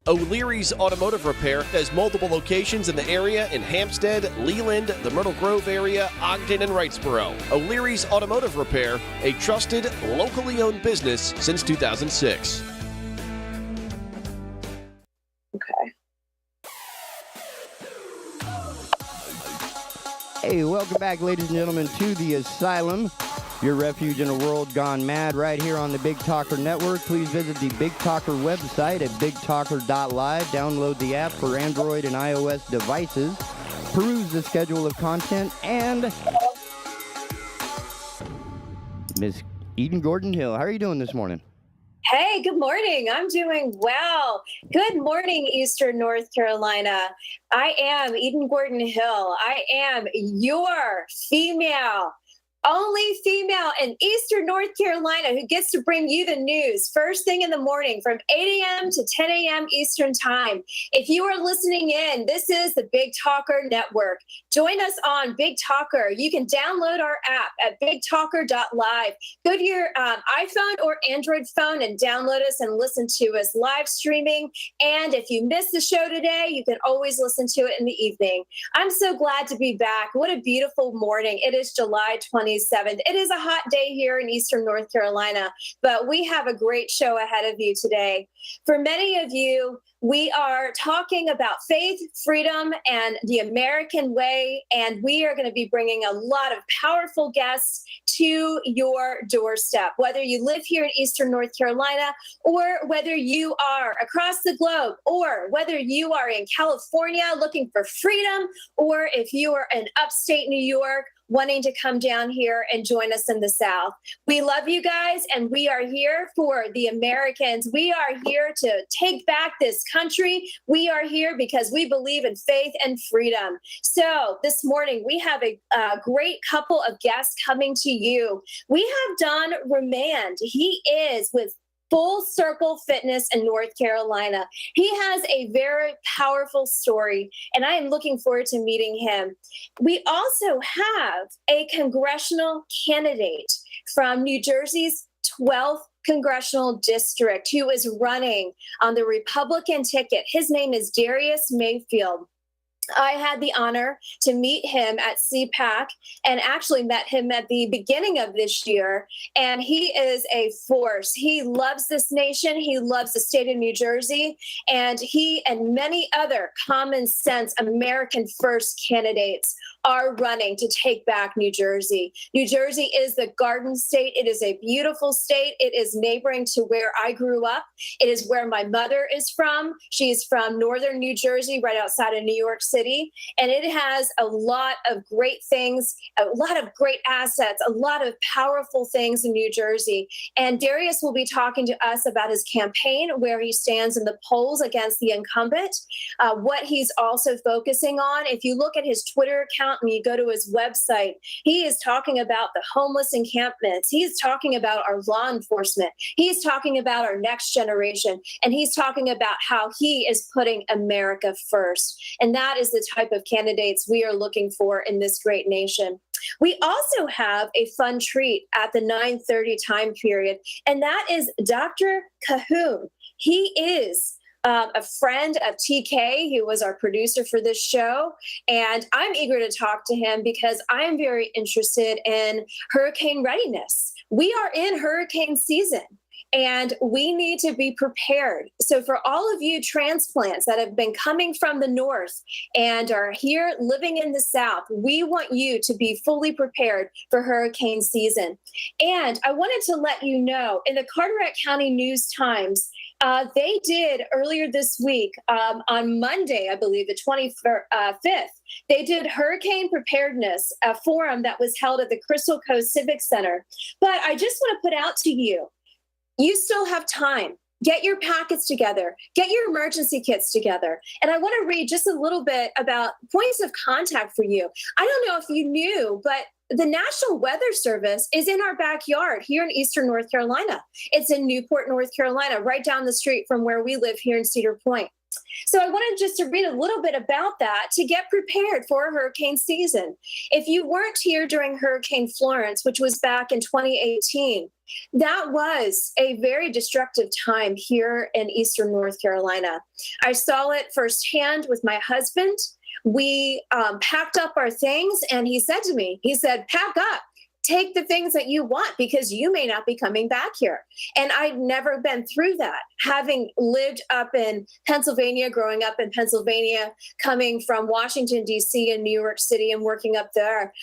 O'Leary's Automotive Repair has multiple locations in the area in Hampstead, Leland, the Myrtle Grove area, Ogden, and Wrightsboro. O'Leary's Automotive Repair, a trusted, locally owned business since 2006. Okay. Hey, welcome back, ladies and gentlemen, to the Asylum, your refuge in a world gone mad, right here on the Big Talker Network. Please visit the Big Talker website at bigtalker.live. Download the app for Android and iOS devices. Peruse the schedule of content, and Miss Eden Gordon-Hill, how are you doing this morning? Hey, good morning. I'm doing well. Good morning, Eastern North Carolina. I am Eden Gordon-Hill. I am your only female in Eastern North Carolina who gets to bring you the news first thing in the morning from 8 a.m. to 10 a.m. Eastern Time. If you are listening in, this is the Big Talker Network. Join us on Big Talker. You can download our app at bigtalker.live. Go to your iPhone or Android phone and download us and listen to us live streaming. And if you missed the show today, you can always listen to it in the evening. I'm so glad to be back. What a beautiful morning. It is July 27th. It is a hot day here in Eastern North Carolina, but we have a great show ahead of you today. For many of you, we are talking about faith, freedom, and the American way, and we are going to be bringing a lot of powerful guests to your doorstep, whether you live here in Eastern North Carolina or whether you are across the globe or whether you are in California looking for freedom or if you are in upstate New York wanting to come down here and join us in the South. We love you guys, and we are here for the Americans. We are here to take back this country. We are here because we believe in faith and freedom. So this morning, we have a great couple of guests coming to you. We have Don Remand. He is with Full Circle Fitness in North Carolina. He has a very powerful story, and I am looking forward to meeting him. We also have a congressional candidate from New Jersey's 12th Congressional District who is running on the Republican ticket. His name is Darius Mayfield. I had the honor to meet him at CPAC and actually met him at the beginning of this year. And he is a force. He loves this nation. He loves the state of New Jersey. And he and many other common sense American first candidates are running to take back New Jersey. New Jersey is the Garden State. It is a beautiful state. It is neighboring to where I grew up. It is where my mother is from. She is from northern New Jersey, right outside of New York City. And it has a lot of great things, a lot of great assets, a lot of powerful things in New Jersey. And Darius will be talking to us about his campaign, where he stands in the polls against the incumbent, what he's also focusing on. If you look at his Twitter account, and you go to his website, he is talking about the homeless encampments. He's talking about our law enforcement. He's talking about our next generation. And he's talking about how he is putting America first. And that is the type of candidates we are looking for in this great nation. We also have a fun treat at the 9:30 time period, and that is Dr. Cahoon. He is a friend of TK, who was our producer for this show. And I'm eager to talk to him because I am very interested in hurricane readiness. We are in hurricane season, and we need to be prepared. So for all of you transplants that have been coming from the north and are here living in the south, we want you to be fully prepared for hurricane season. And I wanted to let you know, in the Carteret County News-Times, they did earlier this week, on Monday, I believe, the 25th, they did hurricane preparedness, a forum that was held at the Crystal Coast Civic Center. But I just want to put out to you, you still have time. Get your packets together. Get your emergency kits together. And I want to read just a little bit about points of contact for you. I don't know if you knew, but the National Weather Service is in our backyard here in Eastern North Carolina. It's in Newport, North Carolina, right down the street from where we live here in Cedar Point. So I wanted just to read a little bit about that to get prepared for hurricane season. If you weren't here during Hurricane Florence, which was back in 2018, that was a very destructive time here in Eastern North Carolina. I saw it firsthand with my husband. We packed up our things, and he said to me, he said, pack up. Take the things that you want because you may not be coming back here. And I'd never been through that. Having lived up in Pennsylvania, growing up in Pennsylvania, coming from Washington, D.C. and New York City and working up there,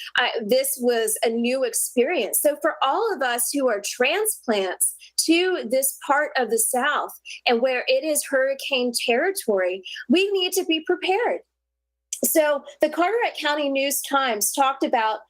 this was a new experience. So for all of us who are transplants to this part of the South and where it is hurricane territory, we need to be prepared. So the Carteret County News-Times talked about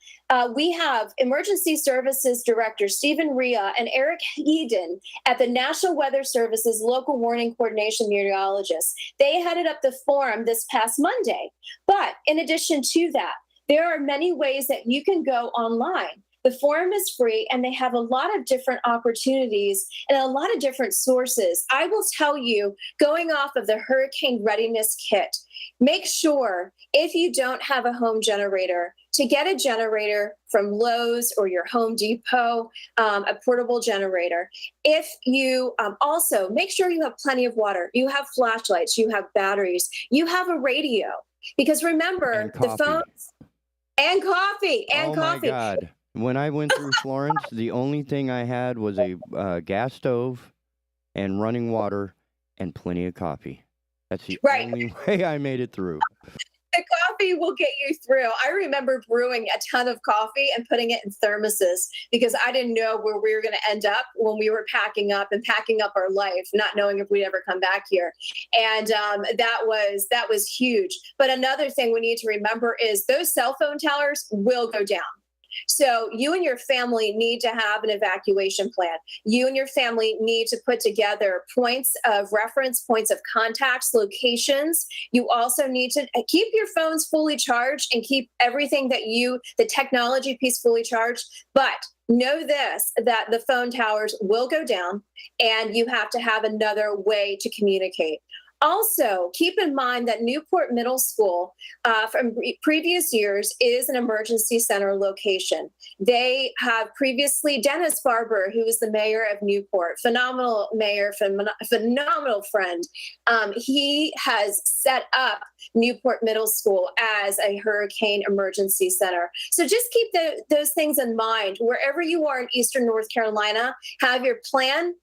we have Emergency Services Director Stephen Rhea and Eric Eden at the National Weather Service's Local Warning Coordination Meteorologists. They headed up the forum this past Monday. But in addition to that, there are many ways that you can go online. The forum is free, and they have a lot of different opportunities and a lot of different sources. I will tell you, going off of the Hurricane Readiness Kit, make sure if you don't have a home generator, to get a generator from Lowe's or your Home Depot, a portable generator. If you also make sure you have plenty of water, you have flashlights, you have batteries, you have a radio. Because remember, the phones and coffee and coffee. Oh my God. When I went through Florence, the only thing I had was a gas stove and running water and plenty of coffee. That's the only way I made it through. The coffee will get you through. I remember brewing a ton of coffee and putting it in thermoses because I didn't know where we were going to end up when we were packing up our life, not knowing if we'd ever come back here. And that was huge. But another thing we need to remember is those cell phone towers will go down. So you and your family need to have an evacuation plan. You and your family need to put together points of reference, points of contacts, locations. You also need to keep your phones fully charged and keep everything the technology piece fully charged. But know this, that the phone towers will go down and you have to have another way to communicate. Also, keep in mind that Newport Middle School from previous years is an emergency center location. They have previously, Dennis Barber, who is the mayor of Newport, phenomenal mayor, phenomenal friend. He has set up Newport Middle School as a hurricane emergency center. So just keep those things in mind. Wherever you are in Eastern North Carolina, have your plan,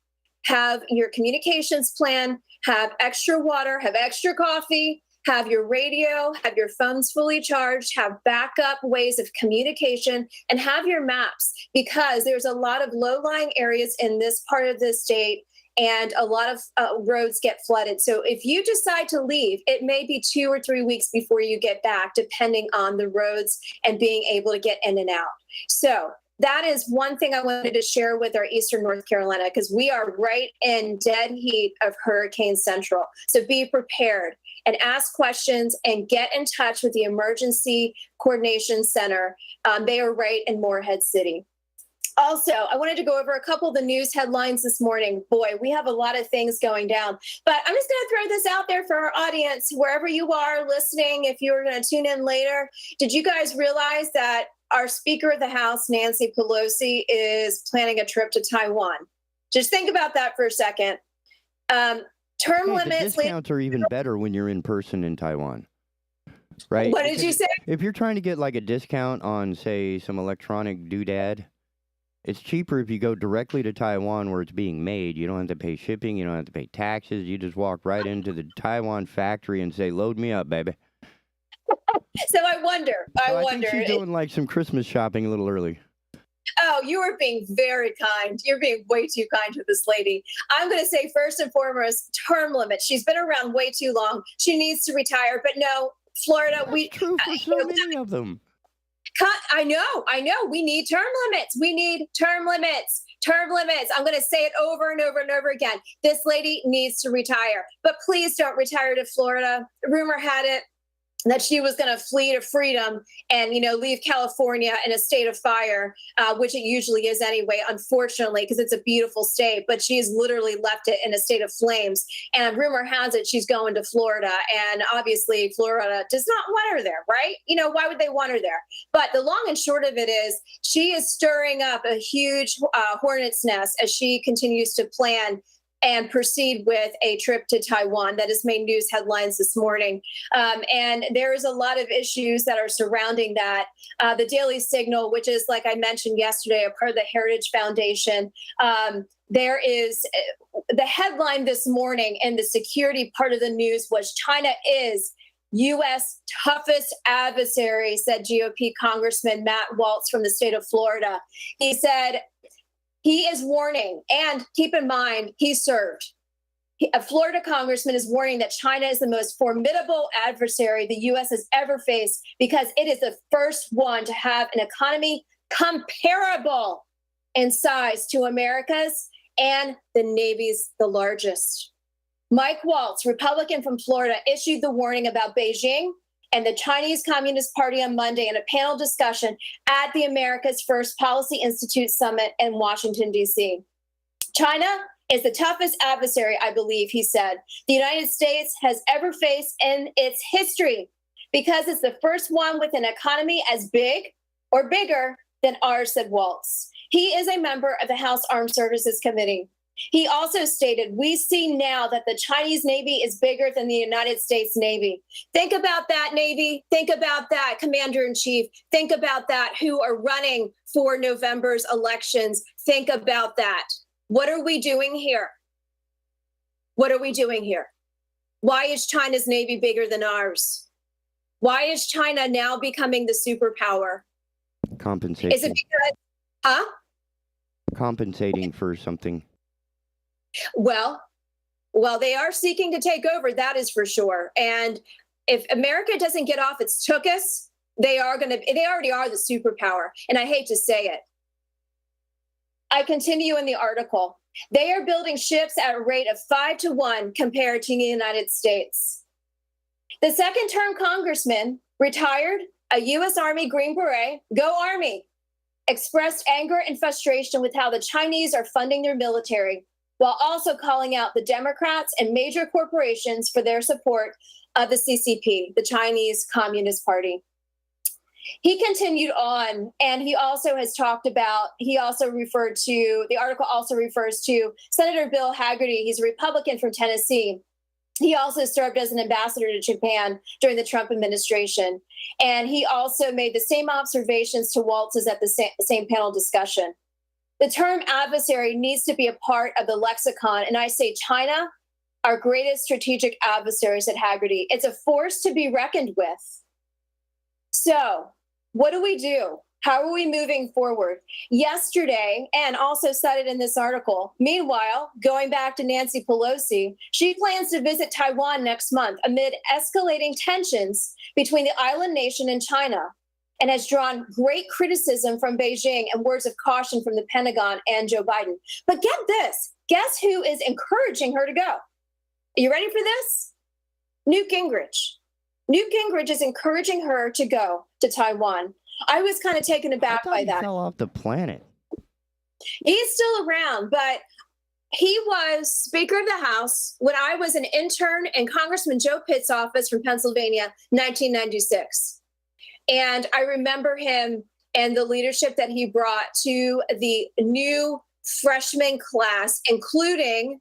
have your communications plan, have extra water, have extra coffee, have your radio, have your phones fully charged, have backup ways of communication, and have your maps because there's a lot of low-lying areas in this part of the state and a lot of roads get flooded. So if you decide to leave, it may be 2 or 3 weeks before you get back, depending on the roads and being able to get in and out. So that is one thing I wanted to share with our Eastern North Carolina because we are right in dead heat of Hurricane Central. So be prepared and ask questions and get in touch with the Emergency Coordination Center. They are right in Morehead City. Also, I wanted to go over a couple of the news headlines this morning. Boy, we have a lot of things going down, but I'm just going to throw this out there for our audience, wherever you are listening, if you're going to tune in later. Did you guys realize that our Speaker of the House, Nancy Pelosi, is planning a trip to Taiwan? Just think about that for a second. Term limits. The discounts are even better when you're in person in Taiwan, right? What did you say? If you're trying to get like a discount on, say, some electronic doodad, it's cheaper if you go directly to Taiwan where it's being made. You don't have to pay shipping. You don't have to pay taxes. You just walk right into the Taiwan factory and say, load me up, baby. So I wonder. I think she's doing like some Christmas shopping a little early. Oh, you are being very kind. You're being way too kind to this lady. I'm going to say first and foremost, term limit. She's been around way too long. She needs to retire. But no, Florida, That's true for so many of them. I know. We need term limits. We need term limits. Term limits. I'm going to say it over and over and over again. This lady needs to retire. But please don't retire to Florida. Rumor had it that she was going to flee to freedom and, leave California in a state of fire, which it usually is anyway, unfortunately, because it's a beautiful state. But she's literally left it in a state of flames. And rumor has it she's going to Florida. And obviously, Florida does not want her there, right? Why would they want her there? But the long and short of it is she is stirring up a huge hornet's nest as she continues to plan and proceed with a trip to Taiwan. That has made news headlines this morning. And there is a lot of issues that are surrounding that. The Daily Signal, which is, like I mentioned yesterday, a part of the Heritage Foundation, there is the headline this morning in the security part of the news was China is U.S. toughest adversary, said GOP Congressman Matt Waltz from the state of Florida. He said, he is warning, and keep in mind, he served. A Florida congressman is warning that China is the most formidable adversary the U.S. has ever faced because it is the first one to have an economy comparable in size to America's, and the Navy's the largest. Mike Waltz, Republican from Florida, issued the warning about Beijing and the Chinese Communist Party on Monday in a panel discussion at the America's First Policy Institute Summit in Washington, D.C. China is the toughest adversary, I believe, he said, the United States has ever faced in its history because it's the first one with an economy as big or bigger than ours, said Waltz. He is a member of the House Armed Services Committee. He also stated, we see now that the Chinese Navy is bigger than the United States Navy. Think about that, Navy. Think about that, Commander-in-Chief. Think about that, who are running for November's elections. Think about that. What are we doing here? What are we doing here? Why is China's Navy bigger than ours? Why is China now becoming the superpower? Compensation. Is it because, compensating for something. Well, they are seeking to take over, that is for sure. And if America doesn't get off its tuchus, they already are the superpower. And I hate to say it. I continue in the article. They are building ships at a rate of 5-to-1 compared to the United States. The second-term congressman, retired, a U.S. Army Green Beret, go Army, expressed anger and frustration with how the Chinese are funding their military, while also calling out the Democrats and major corporations for their support of the CCP, the Chinese Communist Party. He continued on, and he also has talked about, the article also refers to Senator Bill Hagerty. He's a Republican from Tennessee. He also served as an ambassador to Japan during the Trump administration. And he also made the same observations to Waltz as at the same panel discussion. The term adversary needs to be a part of the lexicon. And I say China, our greatest strategic adversary, said Hagerty. It's a force to be reckoned with. So what do we do? How are we moving forward? Yesterday, and also cited in this article, meanwhile, going back to Nancy Pelosi, she plans to visit Taiwan next month amid escalating tensions between the island nation and China, and has drawn great criticism from Beijing and words of caution from the Pentagon and Joe Biden. But get this, guess who is encouraging her to go? Are you ready for this? Newt Gingrich. Newt Gingrich is encouraging her to go to Taiwan. I was kind of taken aback by that. He fell off the planet. He's still around, but he was Speaker of the House when I was an intern in Congressman Joe Pitt's office from Pennsylvania, 1996. And I remember him and the leadership that he brought to the new freshman class, including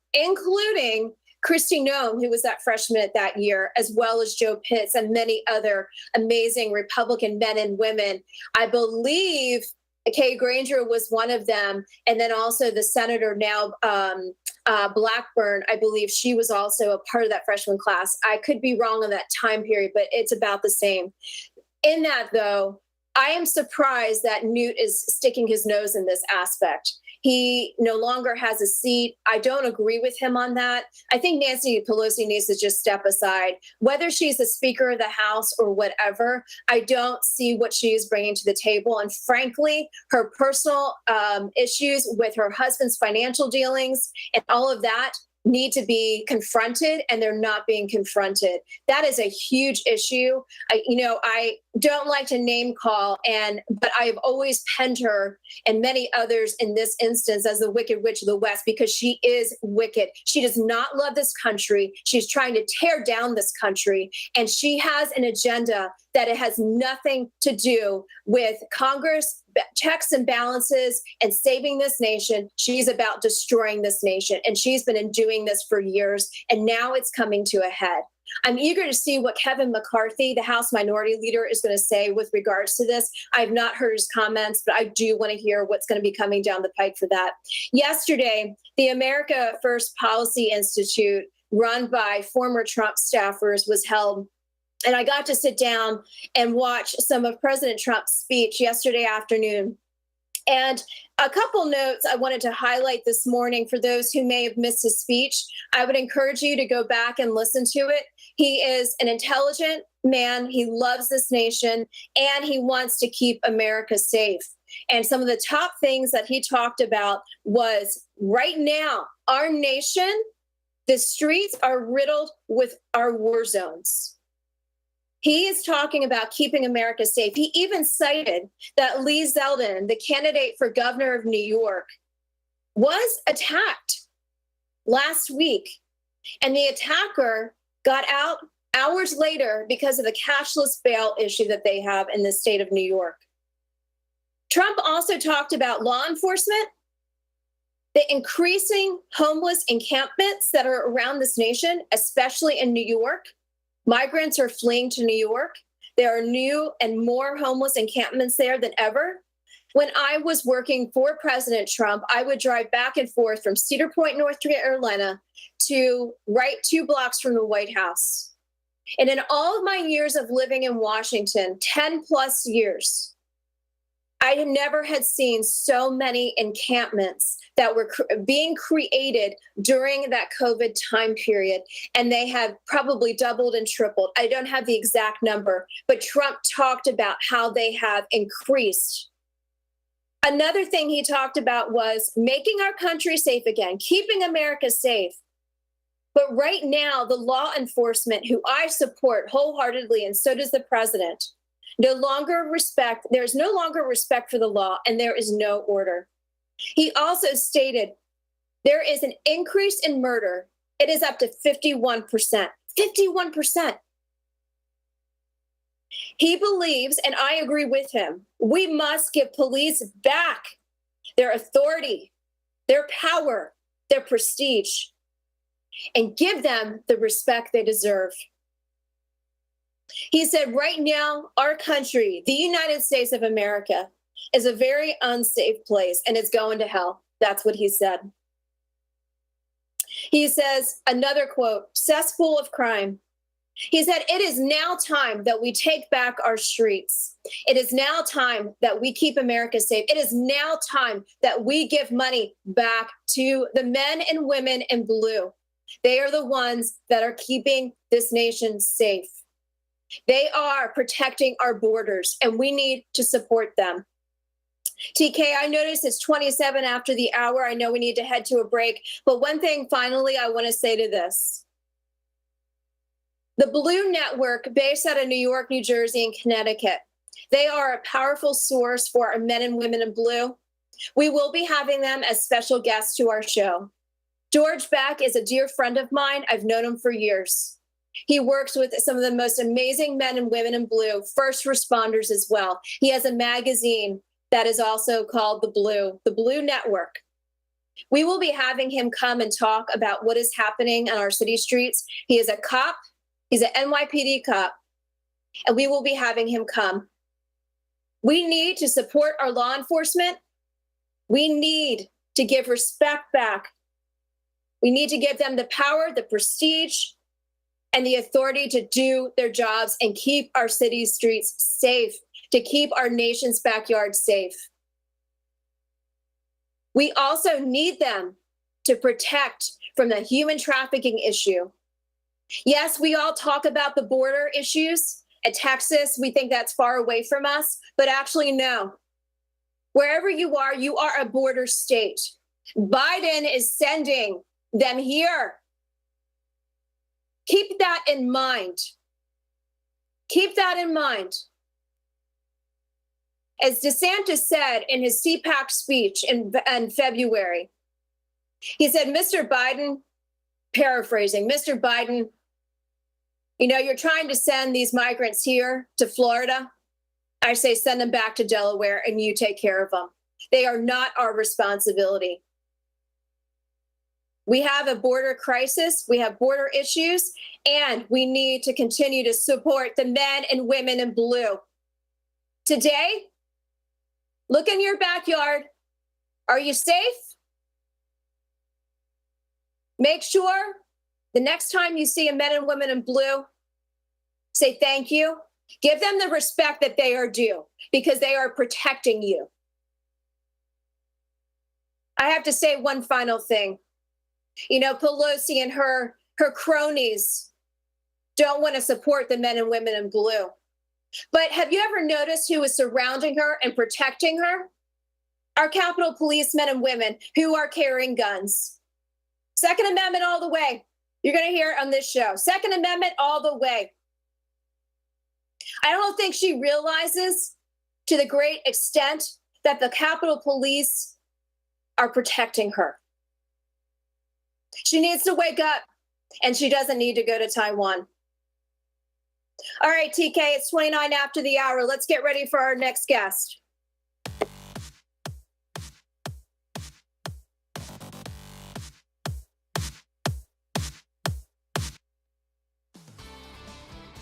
Kristi Noem, who was that freshman at that year, as well as Joe Pitts and many other amazing Republican men and women. I believe Kay Granger was one of them. And then also the senator now, Blackburn, I believe she was also a part of that freshman class. I could be wrong on that time period, but it's about the same. In that, though, I am surprised that Newt is sticking his nose in this aspect. He no longer has a seat. I don't agree with him on that. I think Nancy Pelosi needs to just step aside. Whether she's the Speaker of the House or whatever, I don't see what she is bringing to the table. And frankly, her personal issues with her husband's financial dealings and all of that, need to be confronted, and they're not being confronted. That is a huge issue. I don't like to name call, but I have always penned her and many others in this instance as the Wicked Witch of the West, because she is wicked. She does not love this country. She's trying to tear down this country, and she has an agenda that it has nothing to do with Congress, checks and balances, and saving this nation. She's about destroying this nation, and she's been doing this for years, and now it's coming to a head. I'm eager to see what Kevin McCarthy, the House Minority Leader, is going to say with regards to this. I've not heard his comments, but I do want to hear what's going to be coming down the pike for that. Yesterday, the America First Policy Institute, run by former Trump staffers, was held. And I got to sit down and watch some of President Trump's speech yesterday afternoon. And a couple notes I wanted to highlight this morning for those who may have missed his speech. I would encourage you to go back and listen to it. He is an intelligent man. He loves this nation, and he wants to keep America safe. And some of the top things that he talked about was, right now, our nation, the streets are riddled with our war zones. He is talking about keeping America safe. He even cited that Lee Zeldin, the candidate for governor of New York, was attacked last week. And the attacker got out hours later because of the cashless bail issue that they have in the state of New York. Trump also talked about law enforcement, the increasing homeless encampments that are around this nation, especially in New York. Migrants are fleeing to New York. There are new and more homeless encampments there than ever. When I was working for President Trump, I would drive back and forth from Cedar Point, North Carolina, to right 2 blocks from the White House. And in all of my years of living in Washington, 10 plus years, I never had seen so many encampments that were being created during that COVID time period. And they have probably doubled and tripled. I don't have the exact number, but Trump talked about how they have increased. Another thing he talked about was making our country safe again, keeping America safe. But right now, the law enforcement, who I support wholeheartedly, and so does the president, there's no longer respect for the law, and there is no order. He also stated there is an increase in murder. It is up to 51%. 51%. He believes, and I agree with him, we must give police back their authority, their power, their prestige, and give them the respect they deserve. He said, right now, our country, the United States of America, is a very unsafe place, and it's going to hell. That's what he said. He says, another quote, cesspool of crime. He said, it is now time that we take back our streets. It is now time that we keep America safe. It is now time that we give money back to the men and women in blue. They are the ones that are keeping this nation safe. They are protecting our borders, and we need to support them. TK, I notice it's 27 after the hour. I know we need to head to a break, but one thing finally I want to say to this. The Blue Network, based out of New York, New Jersey, and Connecticut, they are a powerful source for our men and women in blue. We will be having them as special guests to our show. George Beck is a dear friend of mine. I've known him for years. He works with some of the most amazing men and women in blue, first responders as well. He has a magazine that is also called The Blue Network. We will be having him come and talk about what is happening on our city streets. He is a cop. He's an NYPD cop. And we will be having him come. We need to support our law enforcement. We need to give respect back. We need to give them the power, the prestige, and the authority to do their jobs and keep our city streets safe, to keep our nation's backyard safe. We also need them to protect from the human trafficking issue. Yes, we all talk about the border issues. At Texas, we think that's far away from us, but actually, no. Wherever you are a border state. Biden is sending them here. Keep that in mind. Keep that in mind. As DeSantis said in his CPAC speech in February, he said, Mr. Biden, paraphrasing, Mr. Biden, you know, you're trying to send these migrants here to Florida. I say send them back to Delaware and you take care of them. They are not our responsibility. We have a border crisis, we have border issues, and we need to continue to support the men and women in blue. Today, look in your backyard. Are you safe? Make sure the next time you see a men and women in blue, say thank you. Give them the respect that they are due because they are protecting you. I have to say one final thing. You know, Pelosi and her cronies don't want to support the men and women in blue. But have you ever noticed who is surrounding her and protecting her? Our Capitol Police men and women who are carrying guns. Second Amendment all the way. You're going to hear it on this show. Second Amendment all the way. I don't think she realizes to the great extent that the Capitol Police are protecting her. She needs to wake up, and she doesn't need to go to Taiwan. All right, TK, it's 29 after the hour. Let's get ready for our next guest.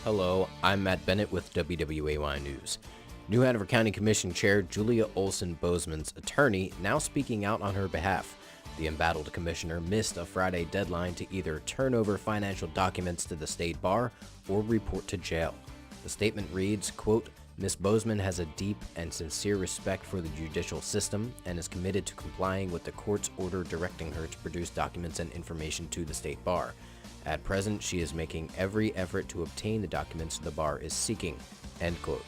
Hello, I'm Matt Bennett with WWAY News. New Hanover County Commission Chair Julia Olson Bozeman's attorney now speaking out on her behalf. The embattled commissioner missed a Friday deadline to either turn over financial documents to the state bar or report to jail. The statement reads, quote, Ms. Bozeman has a deep and sincere respect for the judicial system and is committed to complying with the court's order directing her to produce documents and information to the state bar. At present, she is making every effort to obtain the documents the bar is seeking, end quote.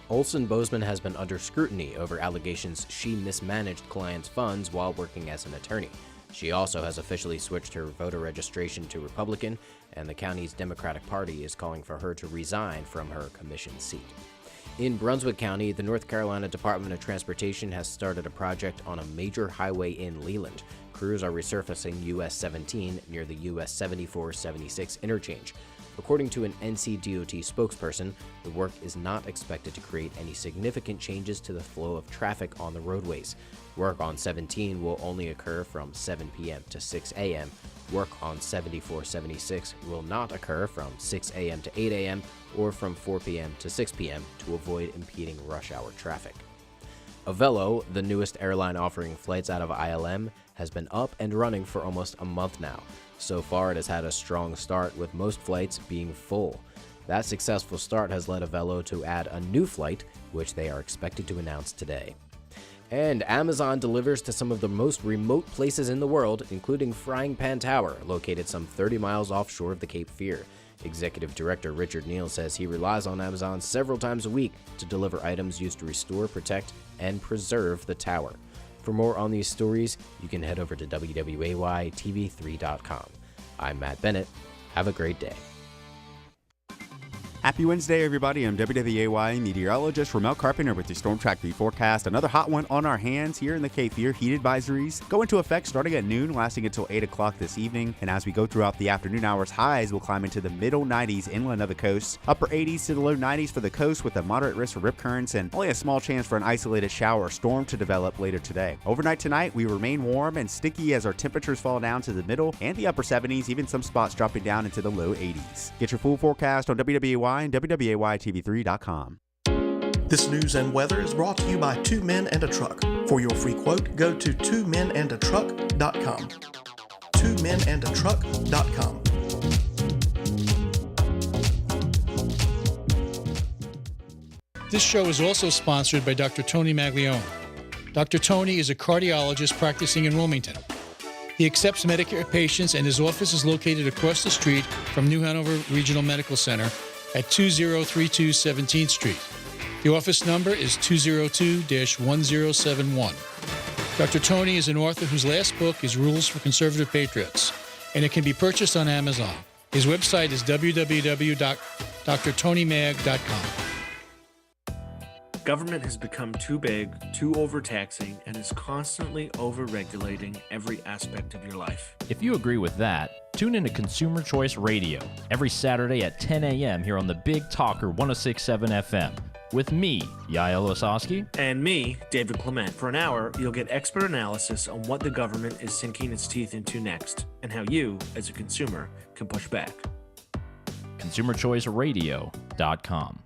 Olson Bozeman has been under scrutiny over allegations she mismanaged clients' funds while working as an attorney. She also has officially switched her voter registration to Republican, and the county's Democratic Party is calling for her to resign from her commission seat. In Brunswick County, the North Carolina Department of Transportation has started a project on a major highway in Leland. Crews are resurfacing US 17 near the US 74-76 interchange. According to an NCDOT spokesperson, the work is not expected to create any significant changes to the flow of traffic on the roadways. Work on 17 will only occur from 7 p.m. to 6 a.m. Work on 74-76 will not occur from 6 a.m. to 8 a.m. or from 4 p.m. to 6 p.m. to avoid impeding rush hour traffic. Avelo, the newest airline offering flights out of ILM, has been up and running for almost a month now. So far, it has had a strong start, with most flights being full. That successful start has led Avelo to add a new flight, which they are expected to announce today. And Amazon delivers to some of the most remote places in the world, including Frying Pan Tower, located some 30 miles offshore of the Cape Fear. Executive Director Richard Neal says he relies on Amazon several times a week to deliver items used to restore, protect, and preserve the tower. For more on these stories, you can head over to WWAYTV3.com. I'm Matt Bennett. Have a great day. Happy Wednesday, everybody. I'm WWAY meteorologist Ramel Carpenter with the Storm Track 3 forecast. Another hot one on our hands here in the Cape Fear. Heat advisories go into effect starting at noon, lasting until 8 o'clock this evening. And as we go throughout the afternoon hours, highs will climb into the middle 90s inland of the coast, upper 80s to the low 90s for the coast, with a moderate risk for rip currents and only a small chance for an isolated shower or storm to develop later today. Overnight tonight, we remain warm and sticky as our temperatures fall down to the middle and the upper 70s, even some spots dropping down into the low 80s. Get your full forecast on WWAY and WWAYTV3.com. This news and weather is brought to you by Two Men and a Truck. For your free quote, go to twomenandatruck.com. twomenandatruck.com. This show is also sponsored by Dr. Tony Maglione. Dr. Tony is a cardiologist practicing in Wilmington. He accepts Medicare patients, and his office is located across the street from New Hanover Regional Medical Center at 2032 17th Street. The office number is 202-1071. Dr. Tony is an author whose last book is Rules for Conservative Patriots. and it can be purchased on Amazon. His website is www.drtonymag.com. Government has become too big, too overtaxing, and is constantly over-regulating every aspect of your life. If you agree with that, tune into Consumer Choice Radio every Saturday at 10 a.m. here on the Big Talker 106.7 FM with me, Yael Osowski. And me, David Clement. For an hour, you'll get expert analysis on what the government is sinking its teeth into next, and how you, as a consumer, can push back. ConsumerChoiceRadio.com.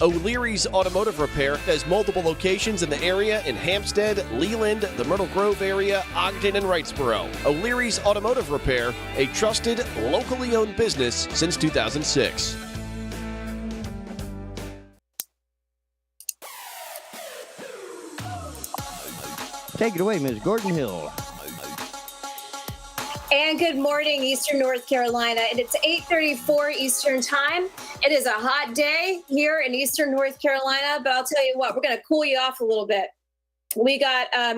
O'Leary's Automotive Repair has multiple locations in the area in Hampstead, Leland, the Myrtle Grove area, Ogden, and Wrightsboro. O'Leary's Automotive Repair, a trusted, locally owned business since 2006. Take it away, Ms. Gordon Hill. And good morning, Eastern North Carolina. And it's 8:34 Eastern Time. It is a hot day here in Eastern North Carolina, but I'll tell you what, we're going to cool you off a little bit. We got a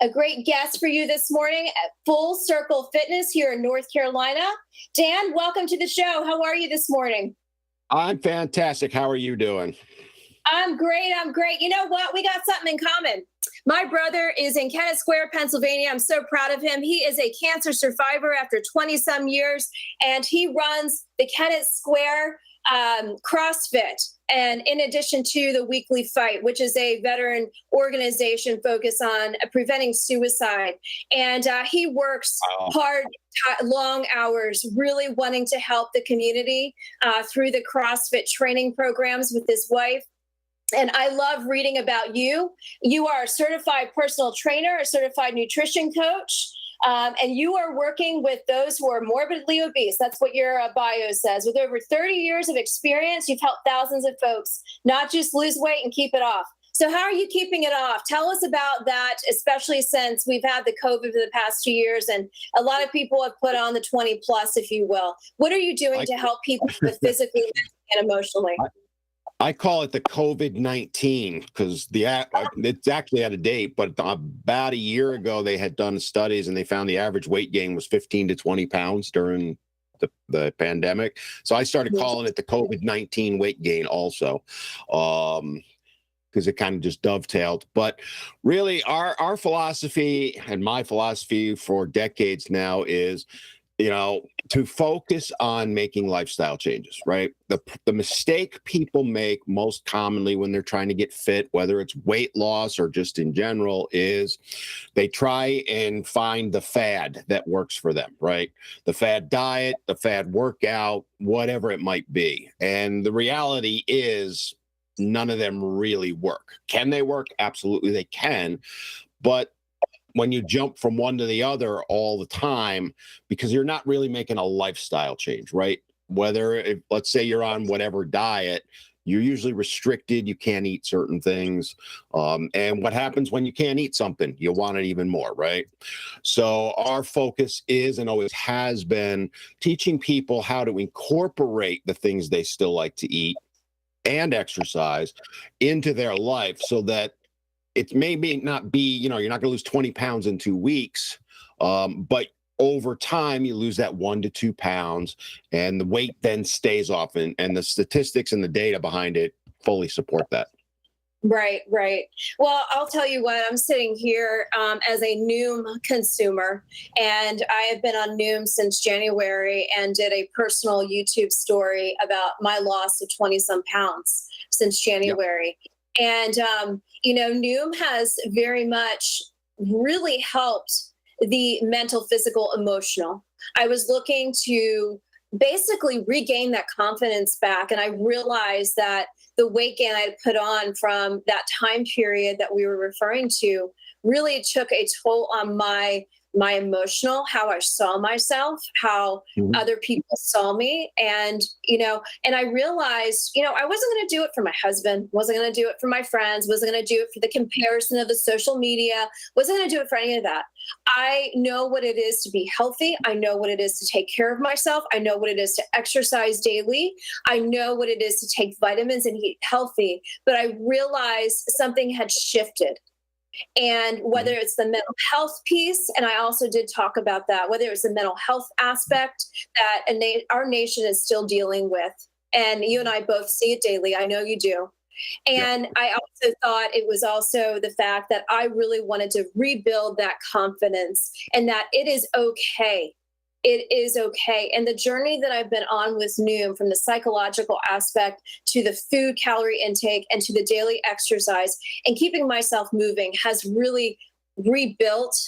great guest for you this morning at Full Circle Fitness here in North Carolina. Dan, welcome to the show. How are you this morning? I'm fantastic. How are you doing? I'm great. You know what? We got something in common. My brother is in Kennett Square, Pennsylvania. I'm so proud of him. He is a cancer survivor after 20-some years, and he runs the Kennett Square CrossFit. And in addition to the Weekly Fight, which is a veteran organization focused on preventing suicide. And he works hard, long hours, really wanting to help the community through the CrossFit training programs with his wife. And I love reading about you. You are a certified personal trainer, a certified nutrition coach, and you are working with those who are morbidly obese. That's what your bio says. With over 30 years of experience, you've helped thousands of folks not just lose weight and keep it off. So how are you keeping it off? Tell us about that, especially since we've had the COVID for the past 2 years, and a lot of people have put on the 20 plus, if you will. What are you doing to help people physically, mentally, and emotionally? I call it the COVID-19 because it's actually out of date, but about a year ago, they had done studies and they found the average weight gain was 15 to 20 pounds during the pandemic. So I started calling it the COVID-19 weight gain also, because it kind of just dovetailed. But really, our philosophy and my philosophy for decades now is, to focus on making lifestyle changes, right? The mistake people make most commonly when they're trying to get fit, whether it's weight loss or just in general, is they try and find the fad that works for them, right? The fad diet, the fad workout, whatever it might be. And the reality is none of them really work. Can they work? Absolutely they can. But when you jump from one to the other all the time, because you're not really making a lifestyle change, right? Let's say you're on whatever diet, you're usually restricted. You can't eat certain things. And what happens when you can't eat something? You want it even more, right? So our focus is and always has been teaching people how to incorporate the things they still like to eat and exercise into their life so that it may not be, you're not going to lose 20 pounds in 2 weeks, but over time you lose that 1 to 2 pounds and the weight then stays off, and the statistics and the data behind it fully support that. Right. Well, I'll tell you what, I'm sitting here as a Noom consumer, and I have been on Noom since January and did a personal YouTube story about my loss of 20-some pounds since January. Yep. And, Noom has very much really helped the mental, physical, emotional. I was looking to basically regain that confidence back. And I realized that the weight gain I had put on from that time period that we were referring to really took a toll on my emotional, how I saw myself, how other people saw me. And I realized, I wasn't going to do it for my husband, wasn't going to do it for my friends, wasn't going to do it for the comparison of the social media, wasn't going to do it for any of that. I know what it is to be healthy. I know what it is to take care of myself. I know what it is to exercise daily. I know what it is to take vitamins and eat healthy. But I realized something had shifted. And whether it's the mental health piece, and I also did talk about that, whether it's the mental health aspect that our nation is still dealing with. And you and I both see it daily. I know you do. And I also thought it was also the fact that I really wanted to rebuild that confidence and that it is okay. It is okay. And the journey that I've been on with Noom, from the psychological aspect to the food calorie intake and to the daily exercise and keeping myself moving, has really rebuilt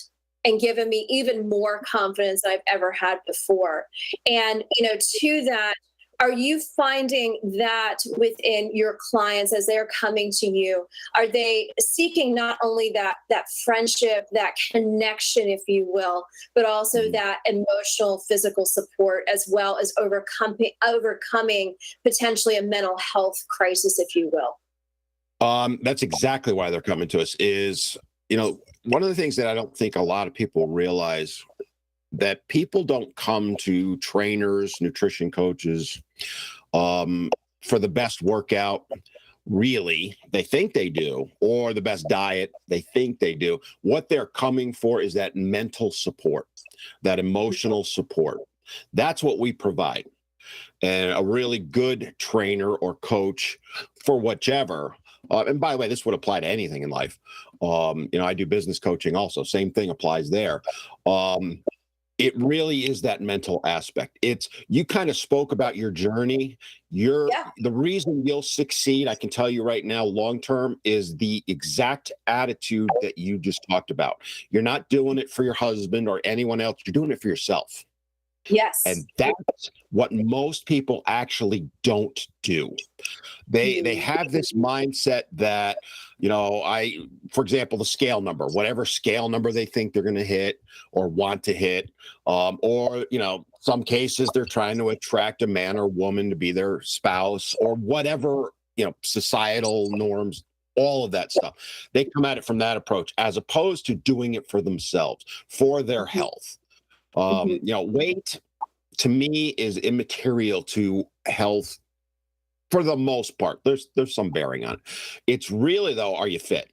and given me even more confidence than I've ever had before. And, to that, are you finding that within your clients as they're coming to you? Are they seeking not only that friendship, that connection, if you will, but also that emotional, physical support, as well as overcoming potentially a mental health crisis, if you will? That's exactly why they're coming to us. Is, one of the things that I don't think a lot of people realize, that people don't come to trainers, nutrition coaches, for the best workout. Really, they think they do, or the best diet, they think they do. What they're coming for is that mental support, that emotional support. That's what we provide. And a really good trainer or coach for whichever. And by the way, this would apply to anything in life. I do business coaching also. Same thing applies there. It really is that mental aspect. You kind of spoke about your journey. The reason you'll succeed, I can tell you right now, long-term, is the exact attitude that you just talked about. You're not doing it for your husband or anyone else. You're doing it for yourself. Yes. And that's what most people actually don't do. They have this mindset that, for example, the scale number, whatever scale number they think they're going to hit or want to hit, or, some cases they're trying to attract a man or woman to be their spouse, or whatever, societal norms, all of that stuff. They come at it from that approach, as opposed to doing it for themselves, for their health. Weight to me is immaterial to health for the most part. There's some bearing on it. It's really, though, are you fit?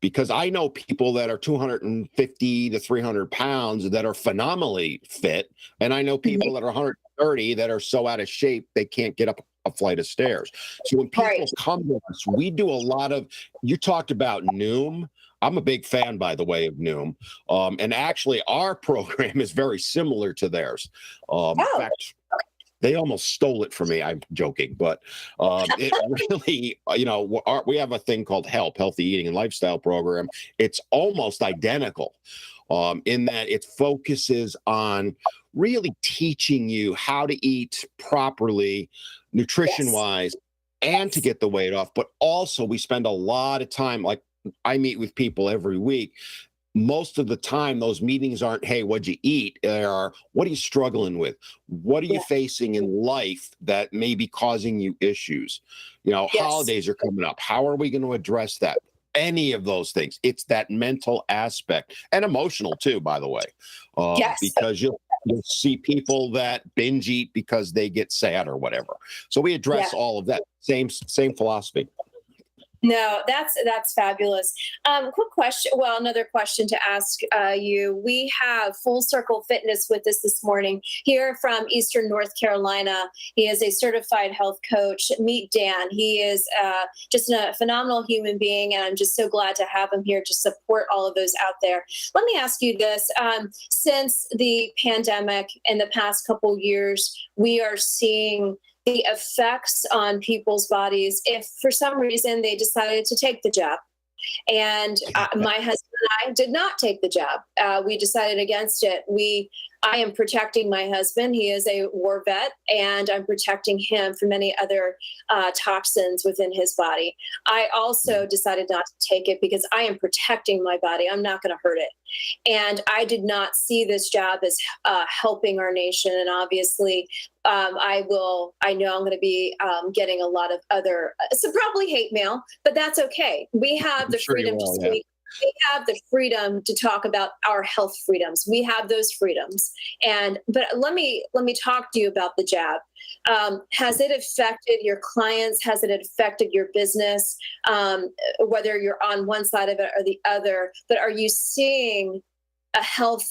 Because I know people that are 250 to 300 pounds that are phenomenally fit. And I know people that are 130 that are so out of shape they can't get up a flight of stairs. So when people come to us, we do a lot of, you talked about Noom. I'm a big fan, by the way, of Noom. And actually, our program is very similar to theirs. In fact, they almost stole it from me. I'm joking, but it really, we have a thing called HELP, Healthy Eating and Lifestyle Program. It's almost identical in that it focuses on really teaching you how to eat properly, nutrition-wise, and to get the weight off. But also, we spend a lot of time, like, I meet with people every week. Most of the time, those meetings aren't, hey, what'd you eat? They are, what are you struggling with? What are you facing in life that may be causing you issues? Holidays are coming up. How are we going to address that? Any of those things. It's that mental aspect, and emotional too, by the way. Because you'll see people that binge eat because they get sad or whatever. So we address all of that. Same philosophy. No, that's fabulous. Quick question. Well, another question to ask you. We have Full Circle Fitness with us this morning here from Eastern North Carolina. He is a certified health coach. Meet Dan. He is just a phenomenal human being, and I'm just so glad to have him here to support all of those out there. Let me ask you this. Since the pandemic in the past couple years, we are seeing the effects on people's bodies if for some reason they decided to take the jab. And my husband and I did not take the jab. We decided against it. I am protecting my husband. He is a war vet, and I'm protecting him from many other toxins within his body. I also decided not to take it because I am protecting my body. I'm not going to hurt it. And I did not see this jab as helping our nation. And obviously, I know I'm going to be getting a lot of other, some probably hate mail, but that's okay. We have the freedom to speak. they have the freedom to talk about our health freedoms. We have those freedoms. But let me talk to you about the jab. Has it affected your clients? Has it affected your business? Whether you're on one side of it or the other, but are you seeing a health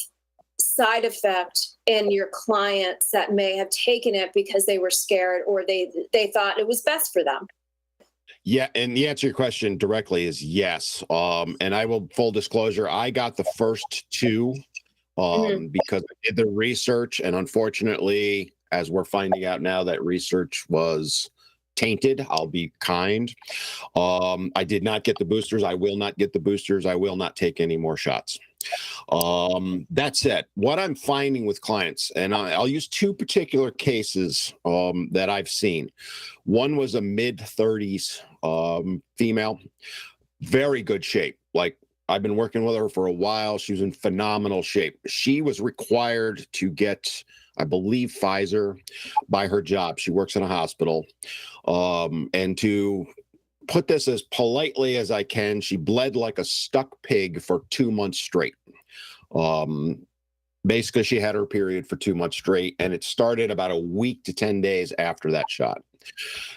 side effect in your clients that may have taken it because they were scared or they thought it was best for them? Yeah, and the answer to your question directly is yes. And I will, full disclosure, I got the first two because I did the research, and unfortunately, as we're finding out now, that research was tainted. I'll be kind. I did not get the boosters. I will not get the boosters. I will not take any more shots. That said, what I'm finding with clients, and I'll use two particular cases that I've seen. One was a mid-30s female, very good shape. Like, I've been working with her for a while. She was in phenomenal shape. She was required to get, I believe, Pfizer by her job. She works in a hospital. And to put this as politely as I can, she bled like a stuck pig for 2 months straight. Basically, she had her period for 2 months straight, and it started about a week to 10 days after that shot.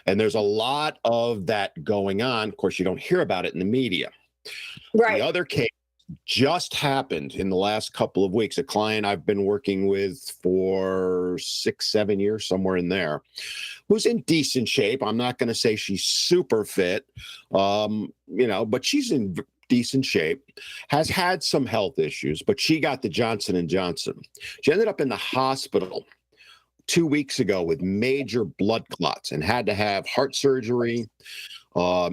And there's a lot of that going on. Of course, you don't hear about it in the media. Right. The other case just happened in the last couple of weeks. A client I've been working with for 6-7 years, somewhere in there, who's in decent shape. I'm not going to say she's super fit, but she's in decent shape, has had some health issues, but she got the Johnson & Johnson. She ended up in the hospital 2 weeks ago with major blood clots and had to have heart surgery,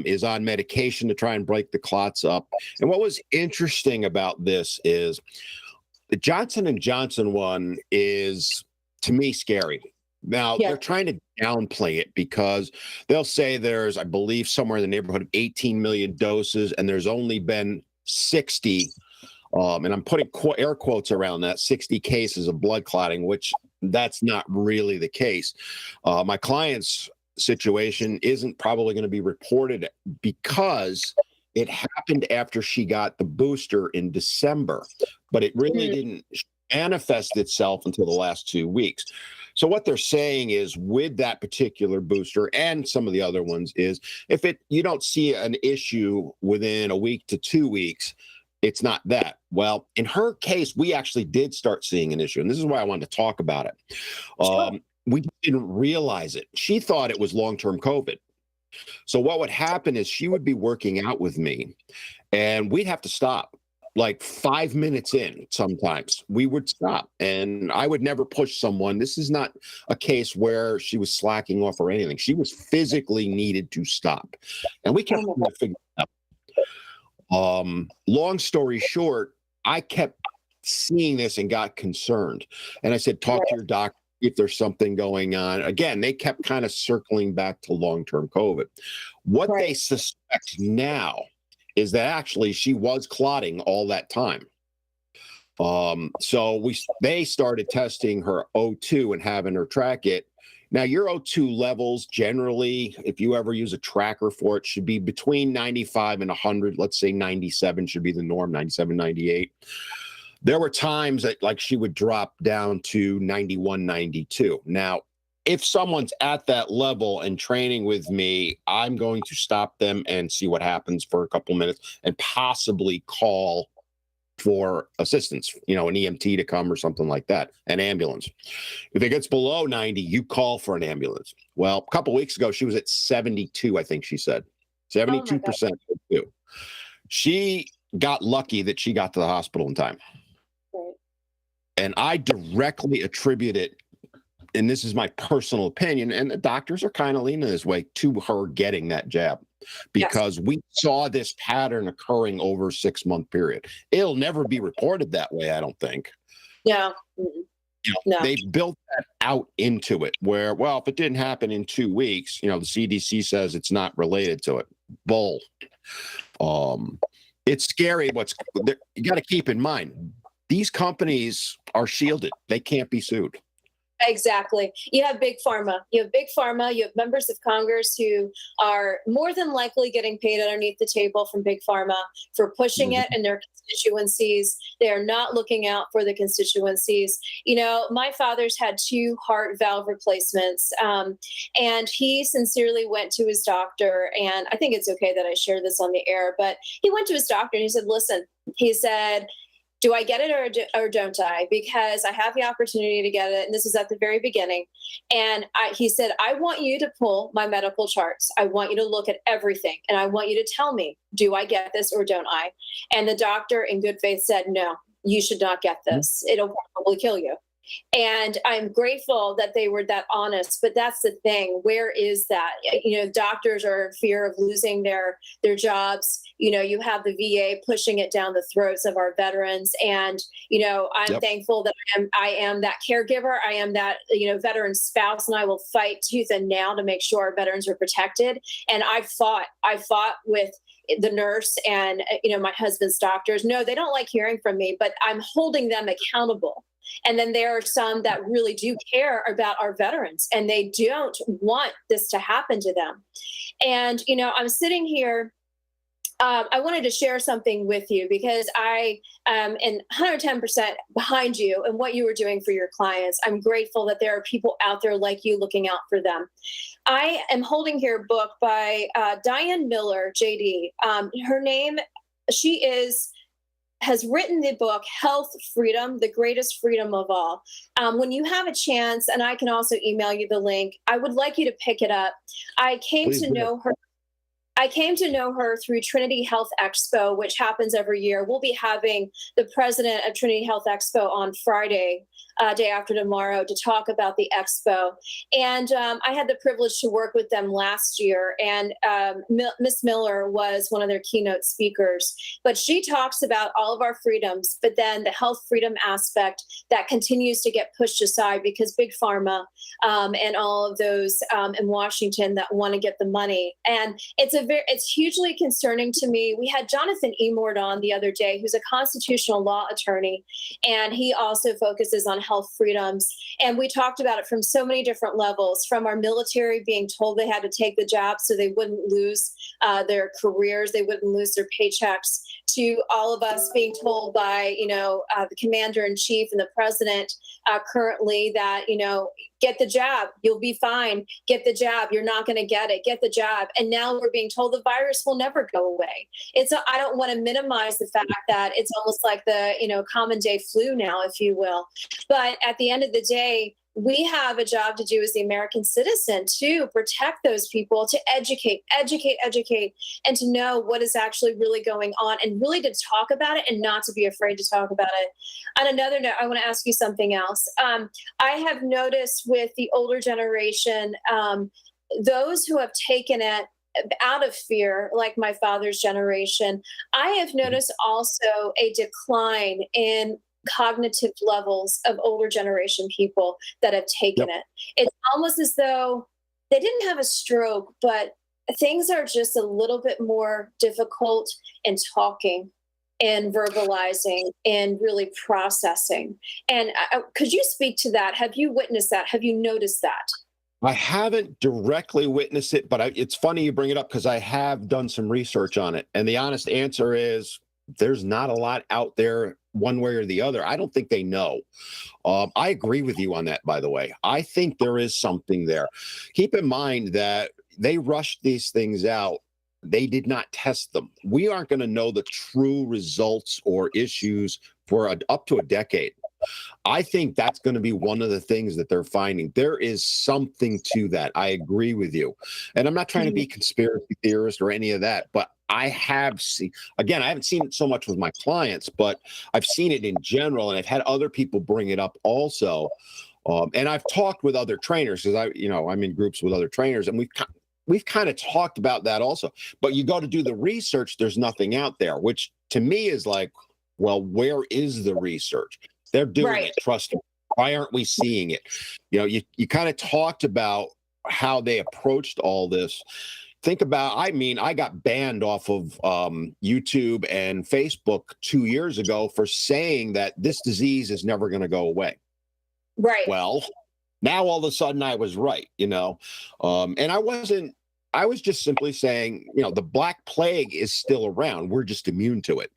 is on medication to try and break the clots up. And what was interesting about this is the Johnson & Johnson one is, to me, scary. Now, they're trying to downplay it because they'll say there's, I believe, somewhere in the neighborhood of 18 million doses, and there's only been 60, and I'm putting air quotes around that, 60 cases of blood clotting, which that's not really the case. My client's situation isn't probably going to be reported because it happened after she got the booster in December, but it really didn't manifest itself until the last 2 weeks. So what they're saying is, with that particular booster and some of the other ones, is if you don't see an issue within a week to 2 weeks, it's not that. Well, in her case, we actually did start seeing an issue, and this is why I wanted to talk about it. We didn't realize it. She thought it was long-term COVID. So what would happen is she would be working out with me, and we'd have to stop. Like 5 minutes in, sometimes we would stop, and I would never push someone. This is not a case where she was slacking off or anything. She was physically needed to stop, and we kept trying to figure it out. Long story short, I kept seeing this and got concerned, and I said, talk to your doctor if there's something going on. Again, they kept kind of circling back to long-term COVID. What they suspect now is that actually she was clotting all that time. So they started testing her O2 and having her track it. Now, your O2 levels generally, if you ever use a tracker for it, should be between 95 and 100. Let's say 97 should be the norm, 97, 98. There were times that, like, she would drop down to 91, 92. Now, if someone's at that level and training with me, I'm going to stop them and see what happens for a couple minutes and possibly call for assistance, an EMT to come or something like that, an ambulance. If it gets below 90, you call for an ambulance. Well, a couple weeks ago, she was at 72, I think she said. 72%. She got lucky that she got to the hospital in time. And I directly attribute it, and this is my personal opinion, and the doctors are kind of leaning this way, to her getting that jab, because we saw this pattern occurring over a 6-month period. It'll never be reported that way, I don't think. Yeah. They built that out into it where, well, if it didn't happen in 2 weeks, the CDC says it's not related to it. Bull. It's scary. You got to keep in mind, these companies are shielded. They can't be sued. Exactly. You have big pharma. You have big pharma. You have members of Congress who are more than likely getting paid underneath the table from big pharma for pushing it in their constituencies. They are not looking out for the constituencies. You know, my father's had 2 heart valve replacements, and he sincerely went to his doctor. And I think it's okay that I share this on the air, but he went to his doctor and he said, listen, he said, do I get it or don't I? Because I have the opportunity to get it. And this is at the very beginning. And he said, I want you to pull my medical charts. I want you to look at everything. And I want you to tell me, do I get this or don't I? And the doctor in good faith said, no, you should not get this. It'll probably kill you. And I'm grateful that they were that honest, but that's the thing. Where is that? You know, doctors are in fear of losing their jobs. You know, you have the VA pushing it down the throats of our veterans. And, you know, I'm thankful that I am that caregiver. I am that, you know, veteran spouse, and I will fight tooth and nail to make sure our veterans are protected. And I fought with the nurse and, you know, my husband's doctors. No, they don't like hearing from me, but I'm holding them accountable. And then there are some that really do care about our veterans, and they don't want this to happen to them. And, you know, I'm sitting here. I wanted to share something with you because I am 110% behind you and what you were doing for your clients. I'm grateful that there are people out there like you looking out for them. I am holding here a book by Diane Miller, JD. Her name, has written the book, Health Freedom, the Greatest Freedom of All. When you have a chance, and I can also email you the link, I would like you to pick it up. I came to know her through Trinity Health Expo, which happens every year. We'll be having the president of Trinity Health Expo on Friday, day after tomorrow, to talk about the expo. And I had the privilege to work with them last year, and Miss Miller was one of their keynote speakers. But she talks about all of our freedoms, but then the health freedom aspect that continues to get pushed aside because big pharma and all of those in Washington that want to get the money. And it's hugely concerning to me. We had Jonathan Emord on the other day, who's a constitutional law attorney, and he also focuses on health freedoms. And we talked about it from so many different levels, from our military being told they had to take the job so they wouldn't lose their careers, they wouldn't lose their paychecks, to all of us being told by, the commander in chief and the president currently that, get the jab, you'll be fine. Get the jab, you're not going to get it. Get the jab. And now we're being told the virus will never go away. I don't want to minimize the fact that it's almost like the, common day flu now, if you will. But at the end of the day, we have a job to do as the American citizen to protect those people, to educate, and to know what is actually really going on, and really to talk about it and not to be afraid to talk about it. On another note, I want to ask you something else. I have noticed with the older generation, those who have taken it out of fear, like my father's generation, I have noticed also a decline in cognitive levels of older generation people that have taken it. It's almost as though they didn't have a stroke, but things are just a little bit more difficult in talking and verbalizing and really processing. And could you speak to that? Have you witnessed that? Have you noticed that? I haven't directly witnessed it, but it's funny you bring it up because I have done some research on it. And the honest answer is there's not a lot out there one way or the other. I don't think they know. I agree with you on that, by the way. I think there is something there. Keep in mind that they rushed these things out. They did not test them. We aren't going to know the true results or issues for up to a decade. I think that's going to be one of the things that they're finding. There is something to that. I agree with you. And I'm not trying to be conspiracy theorist or any of that, but I have seen, again, I haven't seen it so much with my clients, but I've seen it in general, and I've had other people bring it up also. And I've talked with other trainers because I'm in groups with other trainers, and we've kind of talked about that also. But you go to do the research, there's nothing out there, which to me is like, well, where is the research? They're doing it. Trust me. Why aren't we seeing it? You kind of talked about how they approached all this. Think about, I got banned off of YouTube and Facebook 2 years ago for saying that this disease is never going to go away. Right. Well, Now all of a sudden I was right, and I was just simply saying, the Black Plague is still around. We're just immune to it.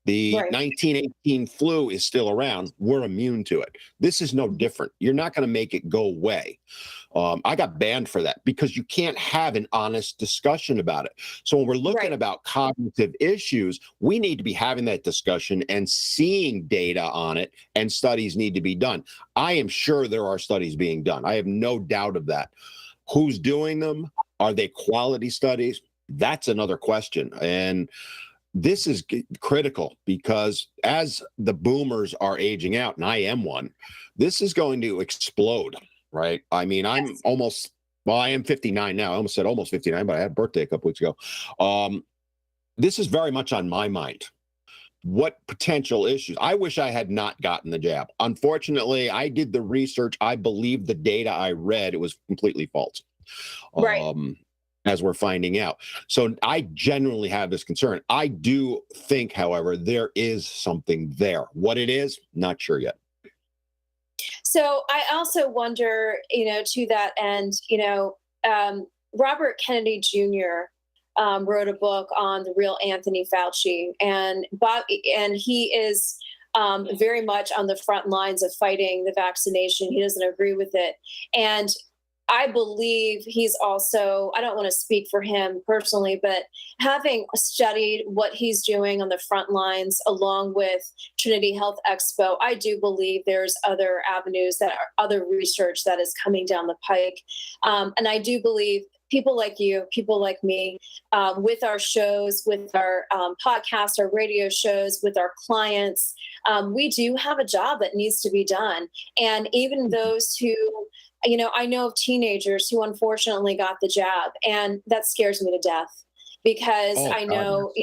The 1918 flu is still around. We're immune to it. This is no different. You're not going to make it go away. I got banned for that because you can't have an honest discussion about it. So when we're looking about cognitive issues, we need to be having that discussion and seeing data on it, and studies need to be done. I am sure there are studies being done. I have no doubt of that. Who's doing them? Are they quality studies? That's another question. And this is critical because as the boomers are aging out, and I am one, this is going to explode, right? I mean, I am 59 now. I almost said almost 59, but I had a birthday a couple weeks ago. This is very much on my mind. What potential issues? I wish I had not gotten the jab. Unfortunately, I did the research. I believe the data I read, it was completely false. As we're finding out. So I genuinely have this concern. I do think, however, there is something there. What it is, not sure yet. So I also wonder, to that end, Robert Kennedy Jr. Wrote a book on the real Anthony Fauci, and he is very much on the front lines of fighting the vaccination. He doesn't agree with it. And I believe he's also, I don't want to speak for him personally, but having studied what he's doing on the front lines along with Trinity Health Expo, I do believe there's other avenues, that are other research that is coming down the pike. And I do believe people like you, people like me, with our shows, with our podcasts, our radio shows, with our clients, we do have a job that needs to be done. And even those who, I know of teenagers who unfortunately got the jab, and that scares me to death because I know,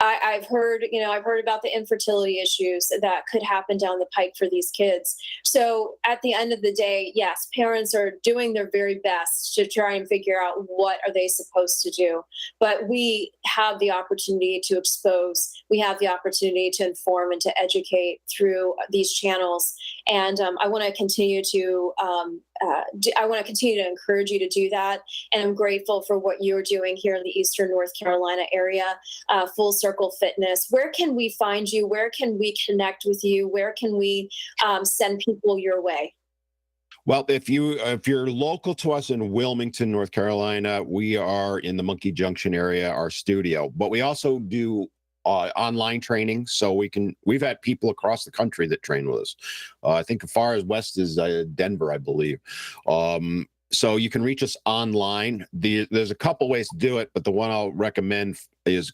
I've heard about the infertility issues that could happen down the pike for these kids. So at the end of the day, yes, parents are doing their very best to try and figure out what are they supposed to do. But we have the opportunity to expose, we have the opportunity to inform and to educate through these channels. And I want to continue to encourage you to do that. And I'm grateful for what you're doing here in the Eastern North Carolina area, Full Circle Fitness. Where can we find you? Where can we connect with you? Where can we send people your way? Well, if you're local to us in Wilmington, North Carolina, we are in the Monkey Junction area, our studio. But we also do online training, so we've had people across the country that train with us. I think as far as west is Denver, I believe. So you can reach us online. There's a couple ways to do it, but the one I'll recommend is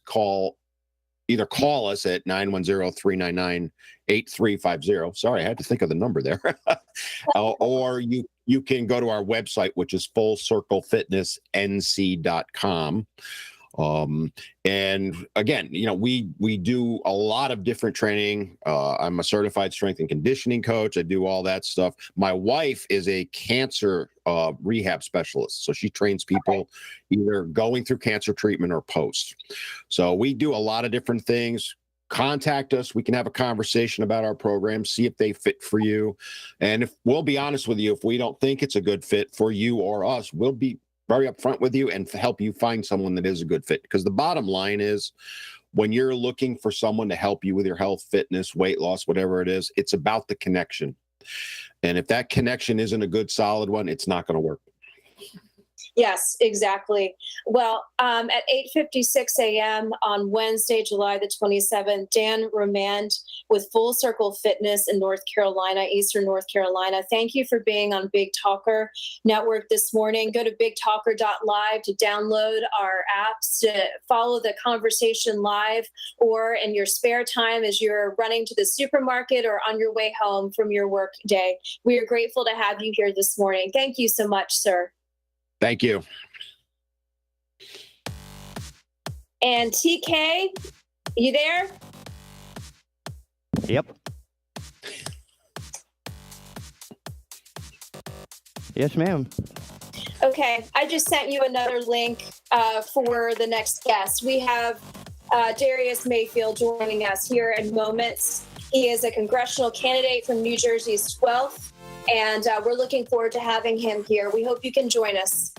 either call us at 910-399-8350. Sorry, I had to think of the number there. Or you can go to our website, which is fullcirclefitnessnc.com. And again, we do a lot of different training. I'm a certified strength and conditioning coach. I do all that stuff. My wife is a cancer rehab specialist. So she trains people either going through cancer treatment or post. So we do a lot of different things. Contact us. We can have a conversation about our program, see if they fit for you. And if we'll be honest with you, if we don't think it's a good fit for you or us, we'll be very upfront with you and help you find someone that is a good fit. Because the bottom line is, when you're looking for someone to help you with your health, fitness, weight loss, whatever it is, it's about the connection. And if that connection isn't a good, solid one, it's not going to work. Yes, exactly. Well, at 8:56 a.m. on Wednesday, July the 27th, Dan Romand with Full Circle Fitness in North Carolina, Eastern North Carolina. Thank you for being on Big Talker Network this morning. Go to bigtalker.live to download our apps, to follow the conversation live, or in your spare time as you're running to the supermarket or on your way home from your work day. We are grateful to have you here this morning. Thank you so much, sir. Thank you. And TK, you there? Yep. Yes, ma'am. Okay, I just sent you another link for the next guest. We have Darius Mayfield joining us here in moments. He is a congressional candidate from New Jersey's 12th And we're looking forward to having him here. We hope you can join us.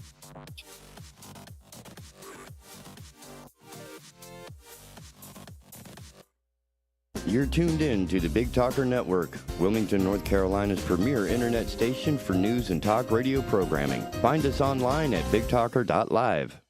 You're tuned in to the Big Talker Network, Wilmington, North Carolina's premier internet station for news and talk radio programming. Find us online at bigtalker.live.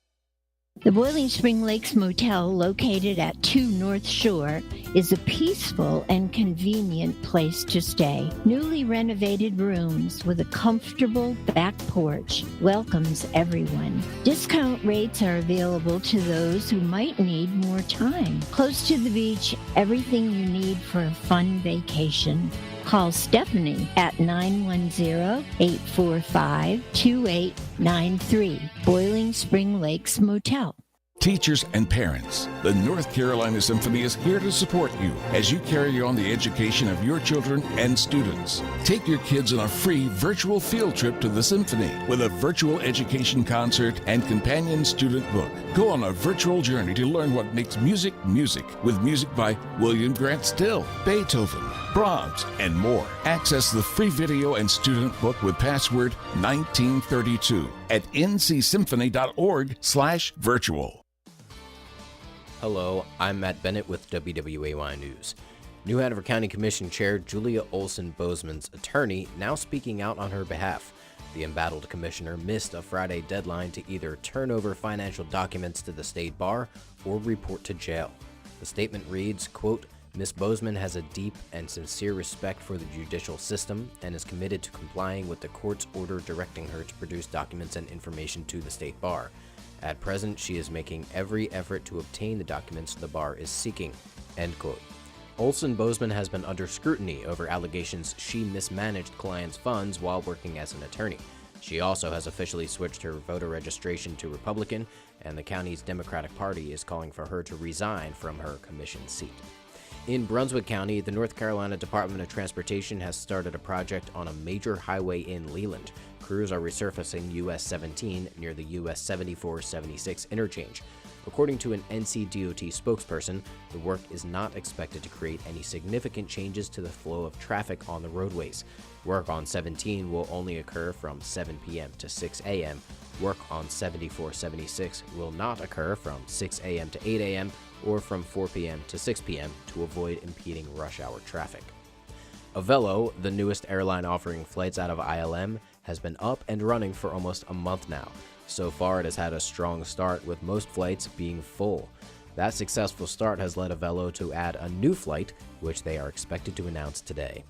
The Boiling Spring Lakes Motel, located at 2 North Shore, is a peaceful and convenient place to stay. Newly renovated rooms with a comfortable back porch welcomes everyone. Discount rates are available to those who might need more time. Close to the beach, everything you need for a fun vacation. Call Stephanie at 910-845-2893. Boiling Spring Lakes Motel. Teachers and parents, the North Carolina Symphony is here to support you as you carry on the education of your children and students. Take your kids on a free virtual field trip to the Symphony with a virtual education concert and companion student book. Go on a virtual journey to learn what makes music music with music by William Grant Still, Beethoven, Brahms, and more. Access the free video and student book with password 1932 at ncsymphony.org/virtual. Hello, I'm Matt Bennett with WWAY News. New Hanover County Commission Chair Julia Olson Bozeman's attorney now speaking out on her behalf. The embattled commissioner missed a Friday deadline to either turn over financial documents to the state bar or report to jail. The statement reads, quote, Ms. Bozeman has a deep and sincere respect for the judicial system and is committed to complying with the court's order directing her to produce documents and information to the state bar. At present, she is making every effort to obtain the documents the bar is seeking, end quote. Olson Bozeman has been under scrutiny over allegations she mismanaged clients' funds while working as an attorney. She also has officially switched her voter registration to Republican, and the county's Democratic Party is calling for her to resign from her commission seat. In Brunswick County, the North Carolina Department of Transportation has started a project on a major highway in Leland. Crews are resurfacing US 17 near the US 74-76 interchange. According to an NCDOT spokesperson, the work is not expected to create any significant changes to the flow of traffic on the roadways. Work on 17 will only occur from 7 p.m. to 6 a.m. Work on 74-76 will not occur from 6 a.m. to 8 a.m. or from 4 p.m. to 6 p.m. to avoid impeding rush hour traffic. Avelo, the newest airline offering flights out of ILM, has been up and running for almost a month now. So far, it has had a strong start, with most flights being full. That successful start has led Avelo to add a new flight, which they are expected to announce today.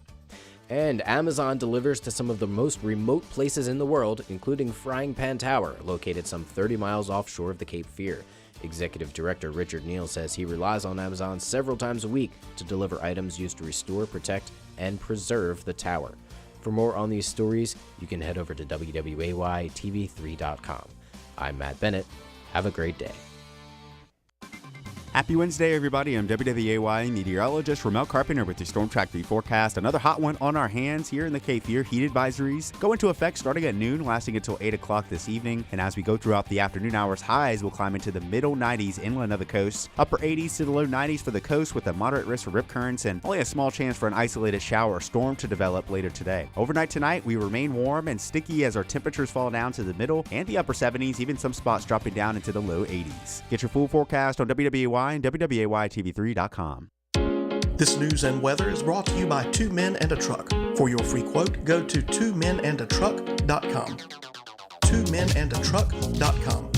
And Amazon delivers to some of the most remote places in the world, including Frying Pan Tower, located some 30 miles offshore of the Cape Fear. Executive Director Richard Neal says he relies on Amazon several times a week to deliver items used to restore, protect, and preserve the tower. For more on these stories, you can head over to WWAYTV3.com. I'm Matt Bennett. Have a great day. Happy Wednesday, everybody. I'm WWAY meteorologist Ramel Carpenter with your Storm Track 3 forecast. Another hot one on our hands here in the Cape Fear. Heat advisories go into effect starting at noon, lasting until 8 o'clock this evening. And as we go throughout the afternoon hours, highs will climb into the middle 90s inland of the coast, upper 80s to the low 90s for the coast, with a moderate risk for rip currents and only a small chance for an isolated shower or storm to develop later today. Overnight tonight, we remain warm and sticky as our temperatures fall down to the middle and the upper 70s, even some spots dropping down into the low 80s. Get your full forecast on WWAY and WWAYTV3.com. This news and weather is brought to you by Two Men and a Truck. For your free quote, go to twomenandatruck.com. twomenandatruck.com.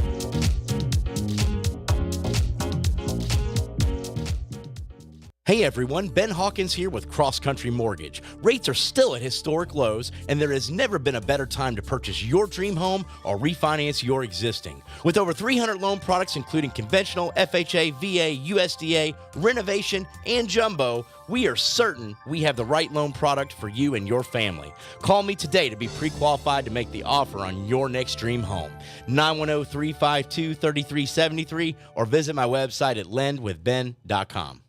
Hey everyone, Ben Hawkins here with Cross Country Mortgage. Rates are still at historic lows, and there has never been a better time to purchase your dream home or refinance your existing. With over 300 loan products including conventional, FHA, VA, USDA, renovation, and jumbo, we are certain we have the right loan product for you and your family. Call me today to be pre-qualified to make the offer on your next dream home. 910-352-3373 or visit my website at lendwithben.com.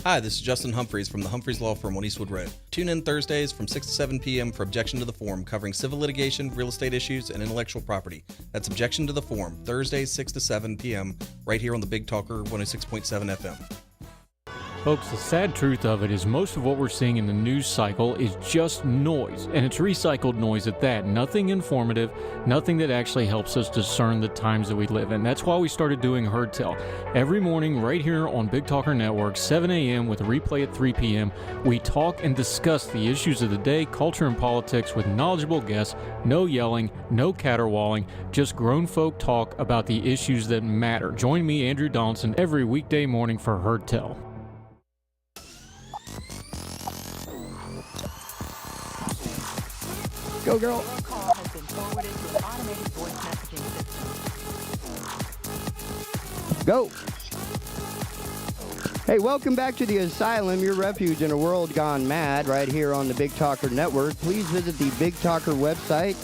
Hi, this is Justin Humphreys from the Humphreys Law Firm on Eastwood Road. Tune in Thursdays from 6 to 7 p.m. for Objection to the Form, covering civil litigation, real estate issues, and intellectual property. That's Objection to the Form, Thursdays 6 to 7 p.m. right here on the Big Talker 106.7 FM. Folks, the sad truth of it is most of what we're seeing in the news cycle is just noise, and it's recycled noise at that. Nothing informative, nothing that actually helps us discern the times that we live in. That's why we started doing Heard Tell. Every morning right here on Big Talker Network, 7 a.m. with a replay at 3 p.m., we talk and discuss the issues of the day, culture and politics with knowledgeable guests, no yelling, no caterwauling, just grown folk talk about the issues that matter. Join me, Andrew Donaldson, every weekday morning for Heard Tell. Go, girl. Go. Hey, welcome back to the Asylum, your refuge in a world gone mad, right here on the Big Talker Network. Please visit the Big Talker website,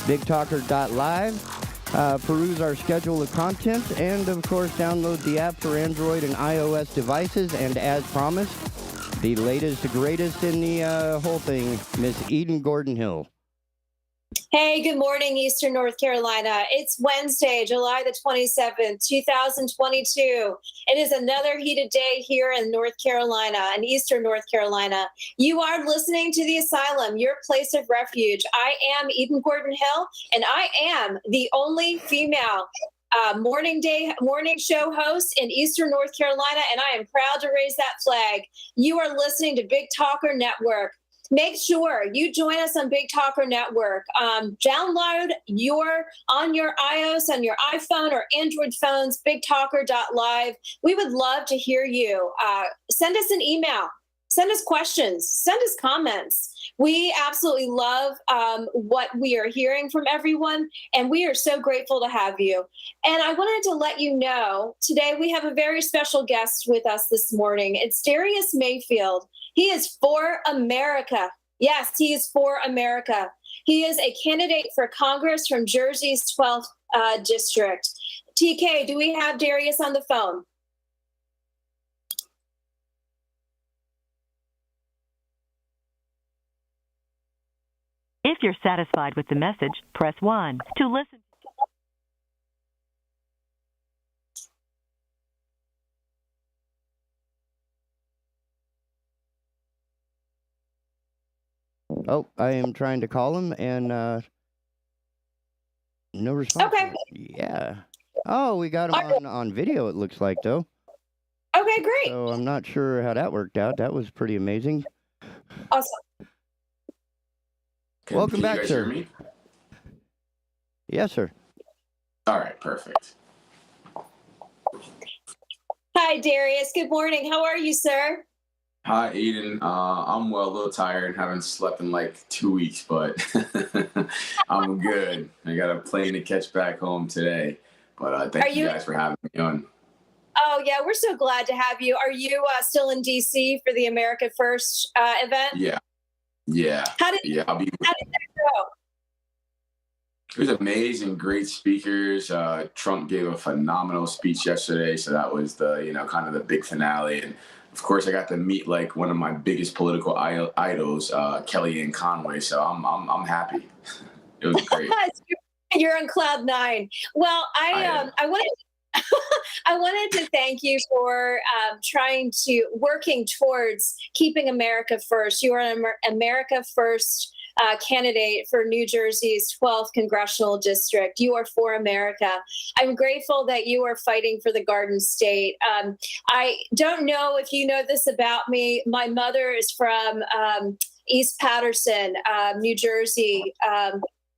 bigtalker.live. Peruse our schedule of content, and of course, download the app for Android and iOS devices. And as promised, the latest, greatest in the whole thing, Miss Eden Gordon-Hill. Hey, good morning, Eastern North Carolina. It's Wednesday, July the 27th, 2022. It is another heated day here in North Carolina and Eastern North Carolina. You are listening to the Asylum, your place of refuge. I am Eden Gordon-Hill, and I am the only female morning show host in Eastern North Carolina, and I am proud to raise that flag. You are listening to Big Talker Network. Make sure you join us on Big Talker Network. Download on your iOS, on your iPhone or Android phones, bigtalker.live. We would love to hear you. Send us an email. Send us questions. Send us comments. We absolutely love what we are hearing from everyone, and we are so grateful to have you. And I wanted to let you know, today we have a very special guest with us this morning. It's Darius Mayfield. He is for America. Yes, he is for America. He is a candidate for Congress from Jersey's 12th district. TK, do we have Darius on the phone? If you're satisfied with the message, press 1. To listen. Oh, I am trying to call him, and no response. Okay. Yeah. Oh, we got him on video, it looks like, though. Okay, great. So I'm not sure how that worked out. That was pretty amazing. Awesome. Welcome back, sir. Hear me? Yes, sir. All right, perfect. Hi, Darius. Good morning. How are you, sir? Hi, Aiden. I'm well, a little tired. Haven't slept in like 2 weeks, but I'm good. I got a plane to catch back home today. But thank you guys for having me on. Oh, yeah, we're so glad to have you. Are you still in D.C. for the America First event? Yeah. How did that go? It was amazing, great speakers. Trump gave a phenomenal speech yesterday, so that was the, kind of the big finale. And of course, I got to meet like one of my biggest political idols, Kellyanne Conway. So I'm happy. It was great. You're on cloud nine. Well, I wanted to thank you for working towards keeping America first. You are an America First candidate for New Jersey's 12th Congressional District. You are for America. I'm grateful that you are fighting for the Garden State. I don't know if you know this about me. My mother is from East Patterson, New Jersey.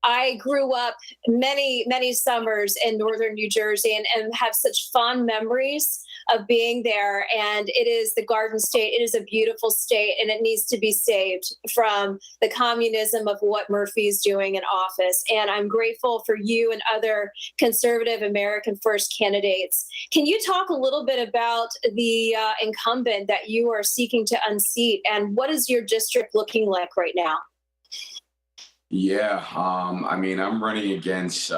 I grew up many, many summers in northern New Jersey and have such fond memories of being there. And it is the Garden State. It is a beautiful state, and it needs to be saved from the communism of what Murphy is doing in office. And I'm grateful for you and other conservative American First candidates. Can you talk a little bit about the incumbent that you are seeking to unseat, and what is your district looking like right now? Yeah, I'm running against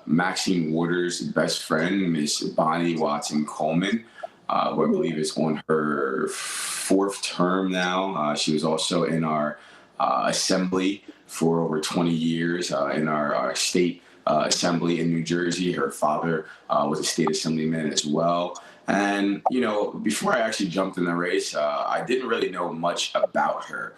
Maxine Waters' best friend, Miss Bonnie Watson Coleman, who I believe is on her 4th term now. She was also in our assembly for over 20 years in our state Assembly in New Jersey. Her father was a state assemblyman as well. And, before I actually jumped in the race, I didn't really know much about her.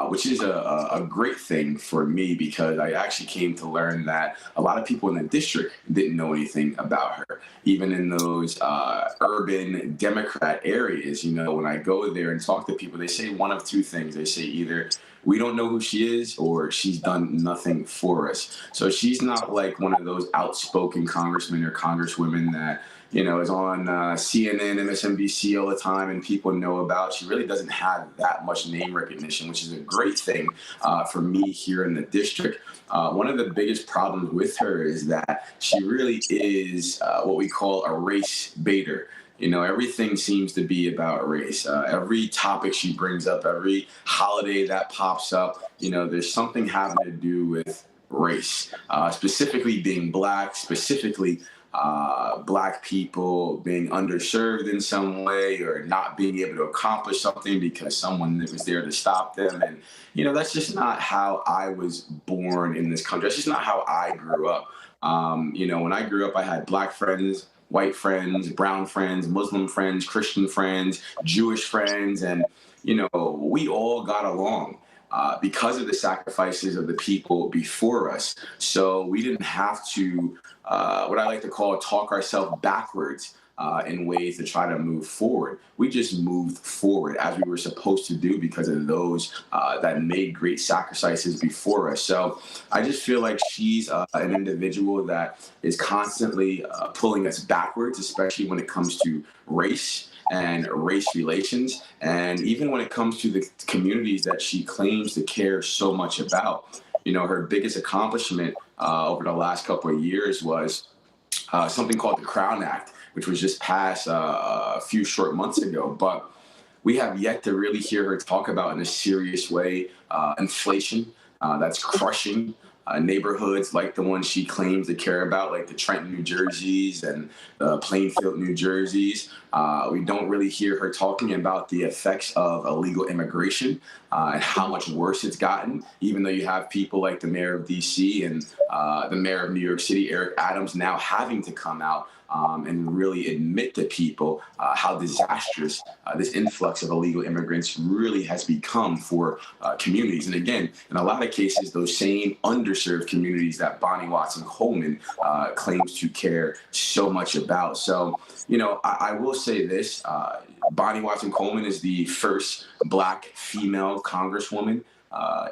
Which is a great thing for me, because I actually came to learn that a lot of people in the district didn't know anything about her. Even in those urban Democrat areas, when I go there and talk to people, they say one of two things. They say either we don't know who she is or she's done nothing for us. So she's not like one of those outspoken congressmen or congresswomen that is on CNN, MSNBC all the time and people know about. She really doesn't have that much name recognition, which is a great thing for me here in the district. One of the biggest problems with her is that she really is what we call a race baiter. Everything seems to be about race. Every topic she brings up, every holiday that pops up, there's something having to do with race, specifically being Black, specifically Black people being underserved in some way or not being able to accomplish something because someone was there to stop them. And, that's just not how I was born in this country. That's just not how I grew up. When I grew up, I had Black friends, white friends, brown friends, Muslim friends, Christian friends, Jewish friends, and, we all got along. Because of the sacrifices of the people before us. So we didn't have to, what I like to call, talk ourselves backwards in ways to try to move forward. We just moved forward as we were supposed to do because of those that made great sacrifices before us. So I just feel like she's an individual that is constantly pulling us backwards, especially when it comes to race and race relations. And even when it comes to the communities that she claims to care so much about, her biggest accomplishment over the last couple of years was something called the Crown Act, which was just passed a few short months ago. But we have yet to really hear her talk about in a serious way inflation that's crushing neighborhoods like the ones she claims to care about, like the Trenton, New Jerseys and the Plainfield, New Jerseys. We don't really hear her talking about the effects of illegal immigration and how much worse it's gotten, even though you have people like the mayor of D.C. and the mayor of New York City, Eric Adams, now having to come out and really admit to people how disastrous this influx of illegal immigrants really has become for communities. And again, in a lot of cases, those same underserved communities that Bonnie Watson Coleman claims to care so much about. So, I will say this, Bonnie Watson Coleman is the first Black female congresswoman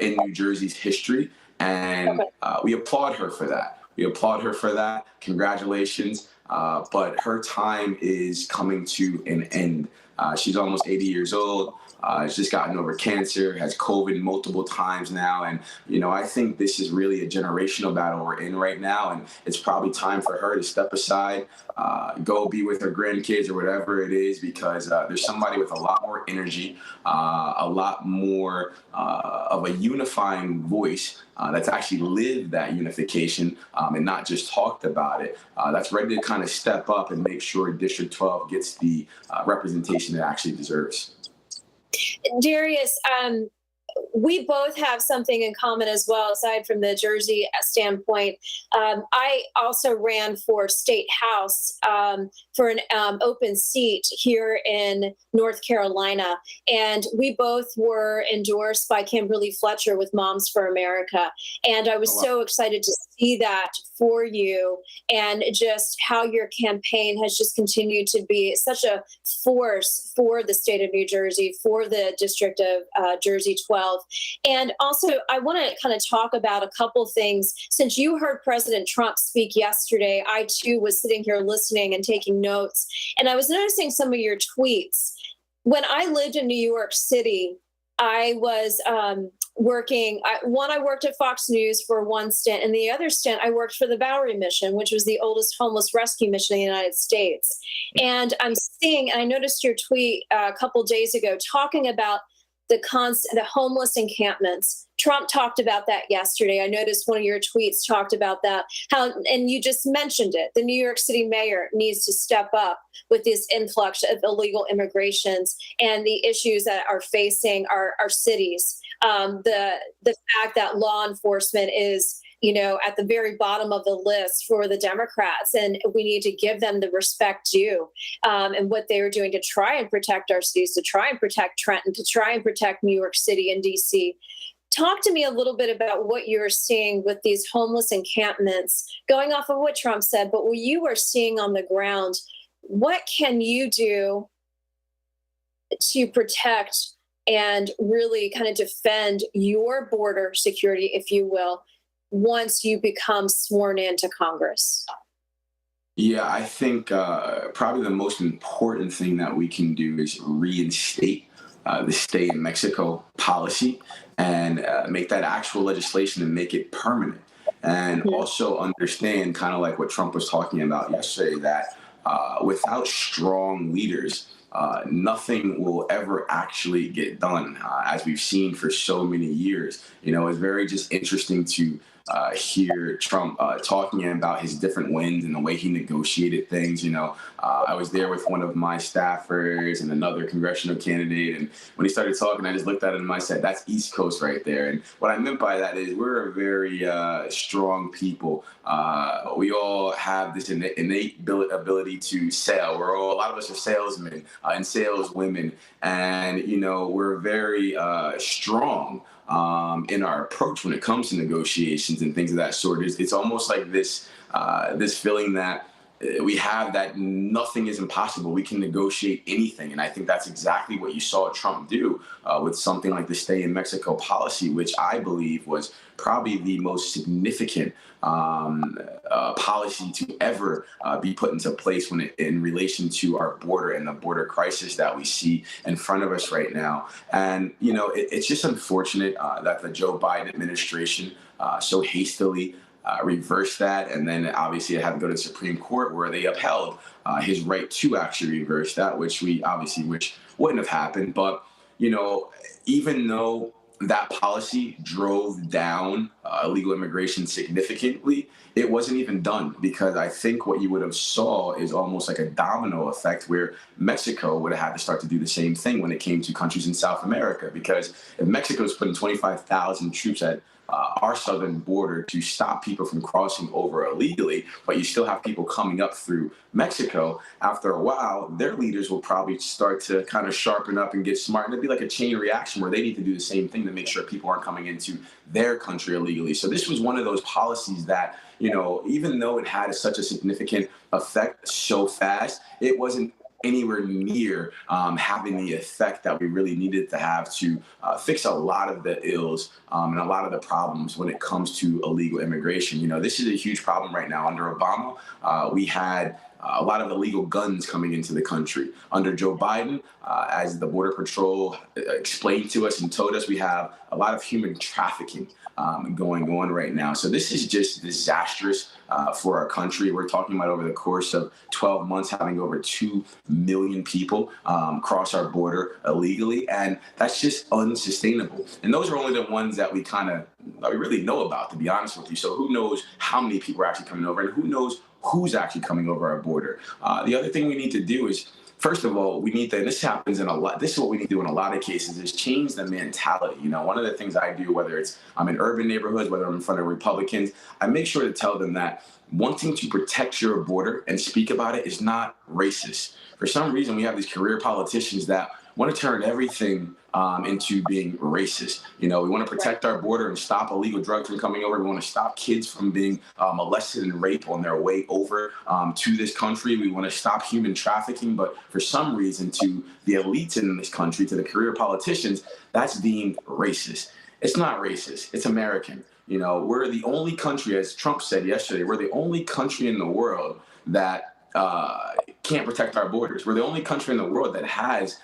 in New Jersey's history. And we applaud her for that. Congratulations. But her time is coming to an end. She's almost 80 years old. She's just gotten over cancer, has COVID multiple times now. And, I think this is really a generational battle we're in right now. And it's probably time for her to step aside, go be with her grandkids or whatever it is, because there's somebody with a lot more energy, a lot more of a unifying voice that's actually lived that unification and not just talked about it, that's ready to kind of step up and make sure District 12 gets the representation it actually deserves. Darius, we both have something in common as well, aside from the Jersey standpoint. I also ran for State House for an open seat here in North Carolina. And we both were endorsed by Kimberly Fletcher with Moms for America. And I was so excited to see that for you, and just how your campaign has just continued to be such a force for the state of New Jersey, for the District of Jersey 12. And also, I want to kind of talk about a couple things. Since you heard President Trump speak yesterday, I too was sitting here listening and taking notes, and I was noticing some of your tweets. When I lived in New York City, I was working. I worked at Fox News for one stint, and the other stint I worked for the Bowery Mission, which was the oldest homeless rescue mission in the United States. And I noticed your tweet a couple days ago talking about the homeless encampments Trump talked about that yesterday. I noticed one of your tweets talked about that, and you just mentioned it. The New York City mayor needs to step up with this influx of illegal immigrations and the issues that are facing our cities. The fact that law enforcement is, at the very bottom of the list for the Democrats, and we need to give them the respect due, and what they are doing to try and protect our cities, to try and protect Trenton, to try and protect New York City and DC. Talk to me a little bit about what you're seeing with these homeless encampments, going off of what Trump said, but what you are seeing on the ground. What can you do to protect and really kind of defend your border security, if you will, once you become sworn into Congress? Yeah, I think probably the most important thing that we can do is reinstate the stay in Mexico policy and make that actual legislation and make it permanent. And also understand, kind of like what Trump was talking about yesterday, that without strong leaders, nothing will ever actually get done, as we've seen for so many years. It's very just interesting to hear Trump talking about his different wins and the way he negotiated things. I was there with one of my staffers and another congressional candidate, and when he started talking, I just looked at him and I said, "That's East Coast right there." And what I meant by that is we're a very strong people. We all have this innate ability to sell. A lot of us are salesmen and saleswomen, and we're very strong in our approach when it comes to negotiations and things of that sort. It's almost like this feeling that we have, that nothing is impossible. We can negotiate anything. And I think that's exactly what you saw Trump do with something like the stay in Mexico policy, which I believe was probably the most significant policy to ever be put into place in relation to our border and the border crisis that we see in front of us right now. And, it's just unfortunate that the Joe Biden administration so hastily reversed that. And then obviously it had to go to the Supreme Court, where they upheld his right to actually reverse that, which wouldn't have happened. But, even though that policy drove down illegal immigration significantly, it wasn't even done, because I think what you would have saw is almost like a domino effect, where Mexico would have had to start to do the same thing when it came to countries in South America. Because if Mexico's putting 25,000 troops at our southern border to stop people from crossing over illegally, but you still have people coming up through Mexico, after a while, their leaders will probably start to kind of sharpen up and get smart. And it'd be like a chain reaction where they need to do the same thing to make sure people aren't coming into their country illegally. So this was one of those policies that, even though it had such a significant effect so fast, it wasn't anywhere near having the effect that we really needed to have to fix a lot of the ills and a lot of the problems when it comes to illegal immigration. This is a huge problem right now. Under Obama, we had a lot of illegal guns coming into the country. Under Joe Biden, as the Border Patrol explained to us and told us, we have a lot of human trafficking going on right now. So this is just disastrous for our country. We're talking about, over the course of 12 months, having over 2 million people cross our border illegally, and that's just unsustainable. And those are only the ones that we really know about, to be honest with you. So who knows how many people are actually coming over, and who knows who's actually coming over our border. The other thing we need to do is, first of all, and this happens in a lot, this is what we need to do in a lot of cases, is change the mentality. One of the things I do, whether I'm in urban neighborhoods, whether I'm in front of Republicans, I make sure to tell them that wanting to protect your border and speak about it is not racist. For some reason, we have these career politicians that want to turn everything into being racist. We want to protect our border and stop illegal drugs from coming over. We want to stop kids from being molested and raped on their way over to this country. We want to stop human trafficking. But for some reason, to the elites in this country, to the career politicians, that's deemed racist. It's not racist. It's American. We're the only country, as Trump said yesterday, we're the only country in the world that can't protect our borders. We're the only country in the world that has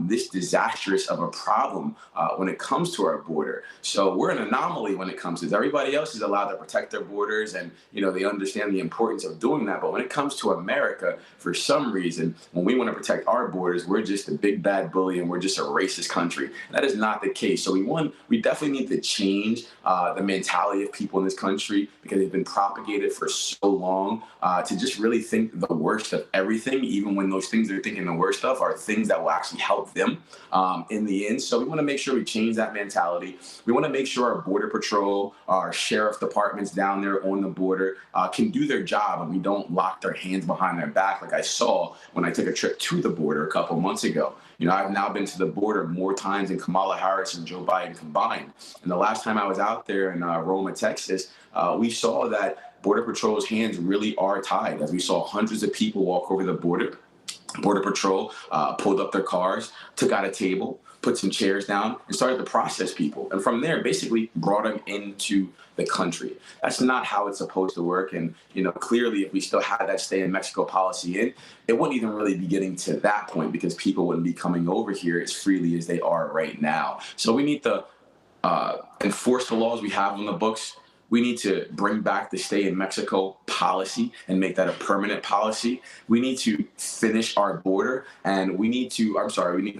this disastrous of a problem when it comes to our border. So we're an anomaly when it comes to this. Everybody else is allowed to protect their borders, and they understand the importance of doing that. But when it comes to America, for some reason, when we want to protect our borders, we're just a big bad bully and we're just a racist country. That is not the case. So we definitely need to change the mentality of people in this country, because they've been propagated for so long to just really think the worst of everything, even when those things they're thinking the worst of are things that will actually help them in the end. So we want to make sure we change that mentality. We want to make sure our Border Patrol, our sheriff departments down there on the border can do their job, and we don't lock their hands behind their back like I saw when I took a trip to the border a couple months ago. I've now been to the border more times than Kamala Harris and Joe Biden combined. And the last time I was out there in Roma, Texas, we saw that Border Patrol's hands really are tied, as we saw hundreds of people walk over the border. Border Patrol pulled up their cars, took out a table, put some chairs down, and started to process people. And from there, basically brought them into the country. That's not how it's supposed to work. And, clearly, if we still had that stay in Mexico policy in, it wouldn't even really be getting to that point, because people wouldn't be coming over here as freely as they are right now. So we need to enforce the laws we have on the books. We need to bring back the stay in Mexico policy and make that a permanent policy. We need to finish our border, and we need to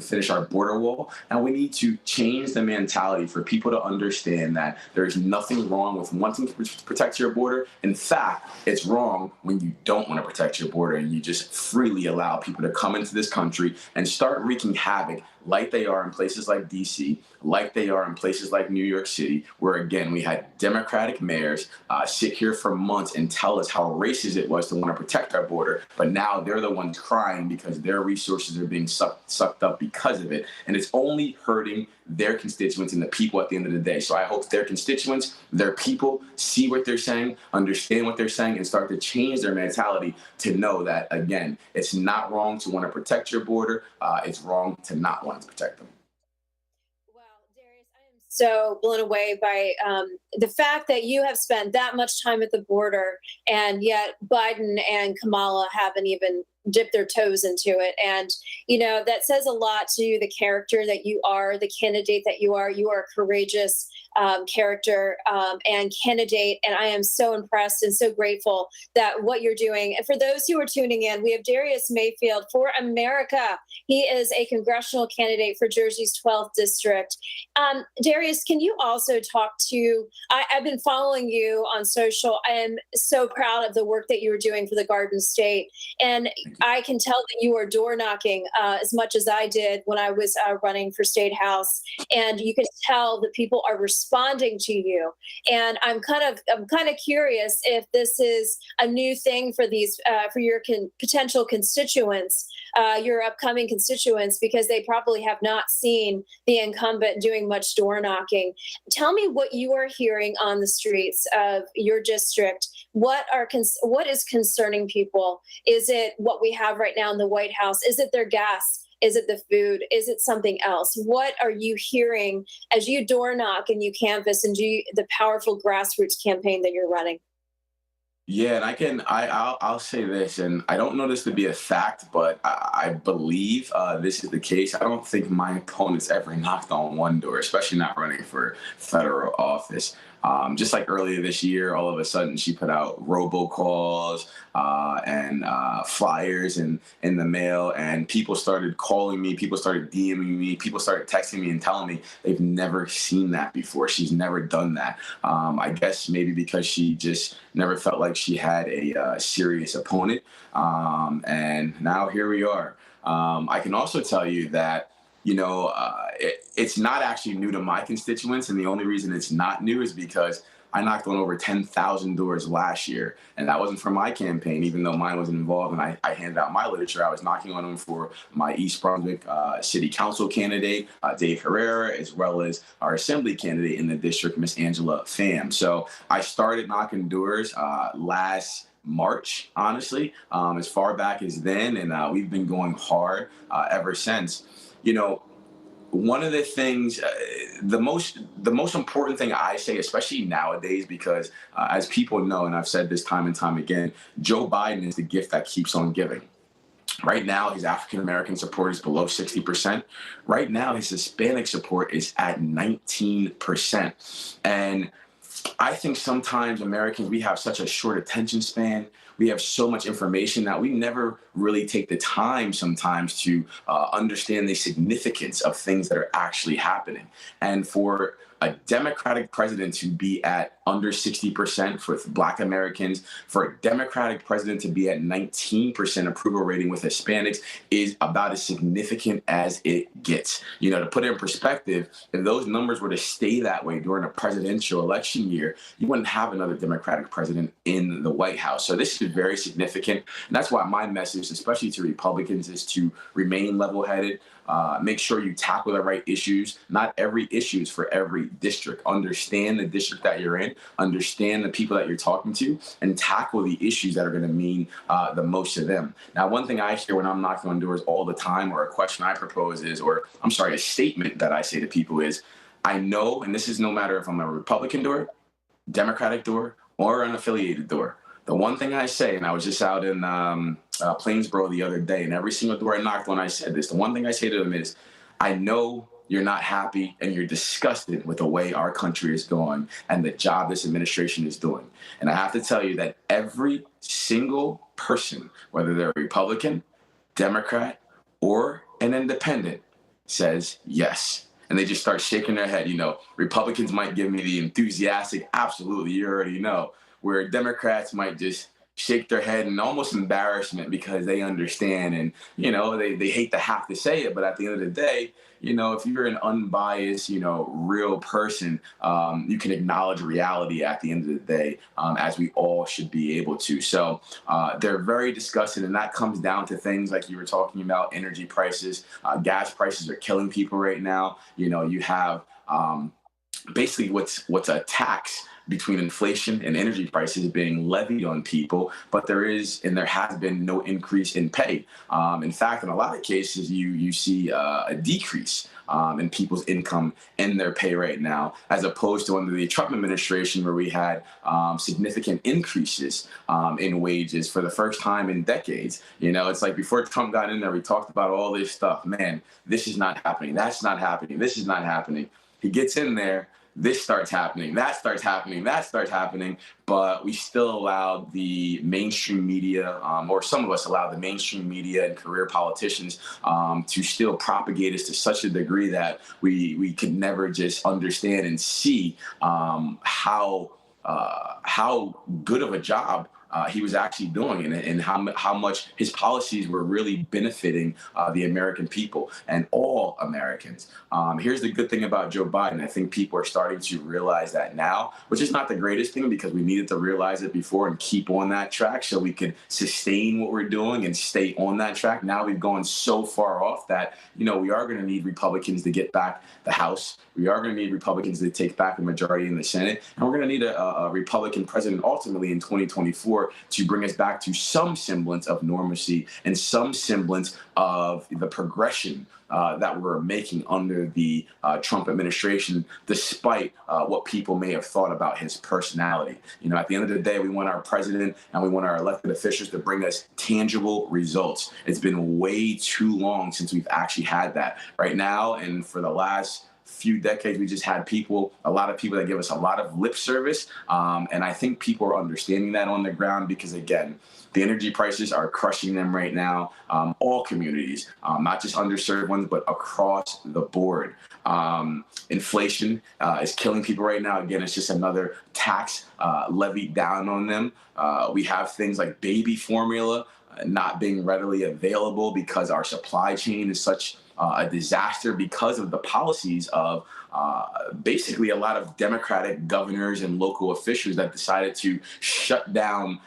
finish our border wall, and we need to change the mentality for people to understand that there's nothing wrong with wanting to protect your border. In fact, it's wrong when you don't want to protect your border and you just freely allow people to come into this country and start wreaking havoc like they are in places like DC, like they are in places like New York City, where, again, we had Democratic mayors sit here for months and tell us how racist it was to want to protect our border, but now they're the ones crying because their resources are being sucked up because of it. And it's only hurting their constituents and the people at the end of the day. So I hope their constituents, their people, see what they're saying, understand what they're saying, and start to change their mentality to know that, again, it's not wrong to want to protect your border. It's wrong to not want to protect them. So blown away by the fact that you have spent that much time at the border, and yet Biden and Kamala haven't even dipped their toes into it. And, that says a lot to the character that you are, the candidate that you are. You are a courageous character and candidate. And I am so impressed and so grateful that what you're doing. And for those who are tuning in, we have Darius Mayfield for America. He is a congressional candidate for Jersey's 12th district. Darius, can you also talk to, I've been following you on social. I am so proud of the work that you were doing for the Garden State. And I can tell that you are door knocking as much as I did when I was running for State House. And you can tell that people are responding to you. And I'm kind of curious if this is a new thing for these for your potential constituents, your upcoming constituents, because they probably have not seen the incumbent doing much door knocking. Tell me what you are hearing on the streets of your district. What is concerning people? Is it what we have right now in the White House? Is it their gas? Is it the food? Is it something else? What are you hearing as you door knock and you canvass and do the powerful grassroots campaign that you're running? Yeah, and I'll say this, and I don't know this to be a fact, but I believe this is the case. I don't think my opponent's ever knocked on one door, especially not running for federal office. Just like earlier this year, all of a sudden she put out robocalls and flyers in the mail, and people started calling me, people started DMing me, people started texting me and telling me they've never seen that before. She's never done that. I guess maybe because she just never felt like she had a serious opponent. And now here we are. I can also tell you that it's not actually new to my constituents. And the only reason it's not new is because I knocked on over 10,000 doors last year. And that wasn't for my campaign, even though mine wasn't involved and I handed out my literature. I was knocking on them for my East Brunswick City Council candidate, Dave Herrera, as well as our Assembly candidate in the district, Miss Angela Pham. So I started knocking doors last March, honestly, as far back as then. And we've been going hard ever since. One of the things, the most important thing I say, especially nowadays, because as people know, and I've said this time and time again, Joe Biden is the gift that keeps on giving. Right now, his African-American support is below 60%. Right now, his Hispanic support is at 19%. And I think sometimes Americans, we have such a short attention span. We have so much information that we never really take the time sometimes to understand the significance of things that are actually happening. And for a Democratic president to be at under 60% with Black Americans, for a Democratic president to be at 19% approval rating with Hispanics is about as significant as it gets. You know, to put it in perspective, if those numbers were to stay that way during a presidential election year, you wouldn't have another Democratic president in the White House. So this is very significant. And that's why my message, especially to Republicans, is to remain level-headed. Make sure you tackle the right issues. Not every issue is for every district. Understand the district that you're in, understand the people that you're talking to, and tackle the issues that are going to mean the most to them. Now, one thing I hear when I'm knocking on doors all the time, or a question I propose is, a statement that I say to people is, I know, and this is no matter if I'm a Republican door, Democratic door, or an affiliated door. The one thing I say, and I was just out in Plainsboro the other day, and every single door I knocked on, I said this. The one thing I say to them is, I know you're not happy and you're disgusted with the way our country is going and the job this administration is doing. And I have to tell you that every single person, whether they're a Republican, Democrat, or an independent, says yes. And they just start shaking their head. You know, Republicans might give me the enthusiastic, absolutely, you already know, where Democrats might just shake their head in almost embarrassment because they understand and, you know, they hate to have to say it. But at the end of the day, you know, if you're an unbiased, you know, real person, you can acknowledge reality at the end of the day, as we all should be able to. So they're very disgusted, and that comes down to things like you were talking about, energy prices. Gas prices are killing people right now. You know, you have basically what's a tax between inflation and energy prices being levied on people, but there is and there has been no increase in pay. In fact, in a lot of cases, you see a decrease in people's income and their pay right now, as opposed to under the Trump administration, where we had significant increases in wages for the first time in decades. You know, it's like before Trump got in there, we talked about all this stuff. Man, this is not happening. That's not happening. This is not happening. He gets in there. This starts happening, that starts happening, that starts happening, but we still allowed the mainstream media, or some of us allowed the mainstream media and career politicians to still propagate us to such a degree that we could never just understand and see how good of a job he was actually doing, and how much his policies were really benefiting the American people and all Americans. Here's the good thing about Joe Biden. I think people are starting to realize that now, which is not the greatest thing, because we needed to realize it before and keep on that track so we could sustain what we're doing and stay on that track. Now we've gone so far off that, you know, we are going to need Republicans to get back the House. We are going to need Republicans to take back a majority in the Senate. And we're going to need a Republican president ultimately in 2024 to bring us back to some semblance of normalcy and some semblance of the progression that we're making under the Trump administration, despite what people may have thought about his personality. You know, at the end of the day, we want our president and we want our elected officials to bring us tangible results. It's been way too long since we've actually had that. Right now, and for the last few decades, we just had a lot of people that give us a lot of lip service. And I think people are understanding that on the ground, because, again, the energy prices are crushing them right now, all communities, not just underserved ones, but across the board. Inflation is killing people right now. Again, it's just another tax levied down on them. We have things like baby formula not being readily available because our supply chain is such a disaster because of the policies of basically a lot of Democratic governors and local officials that decided to shut down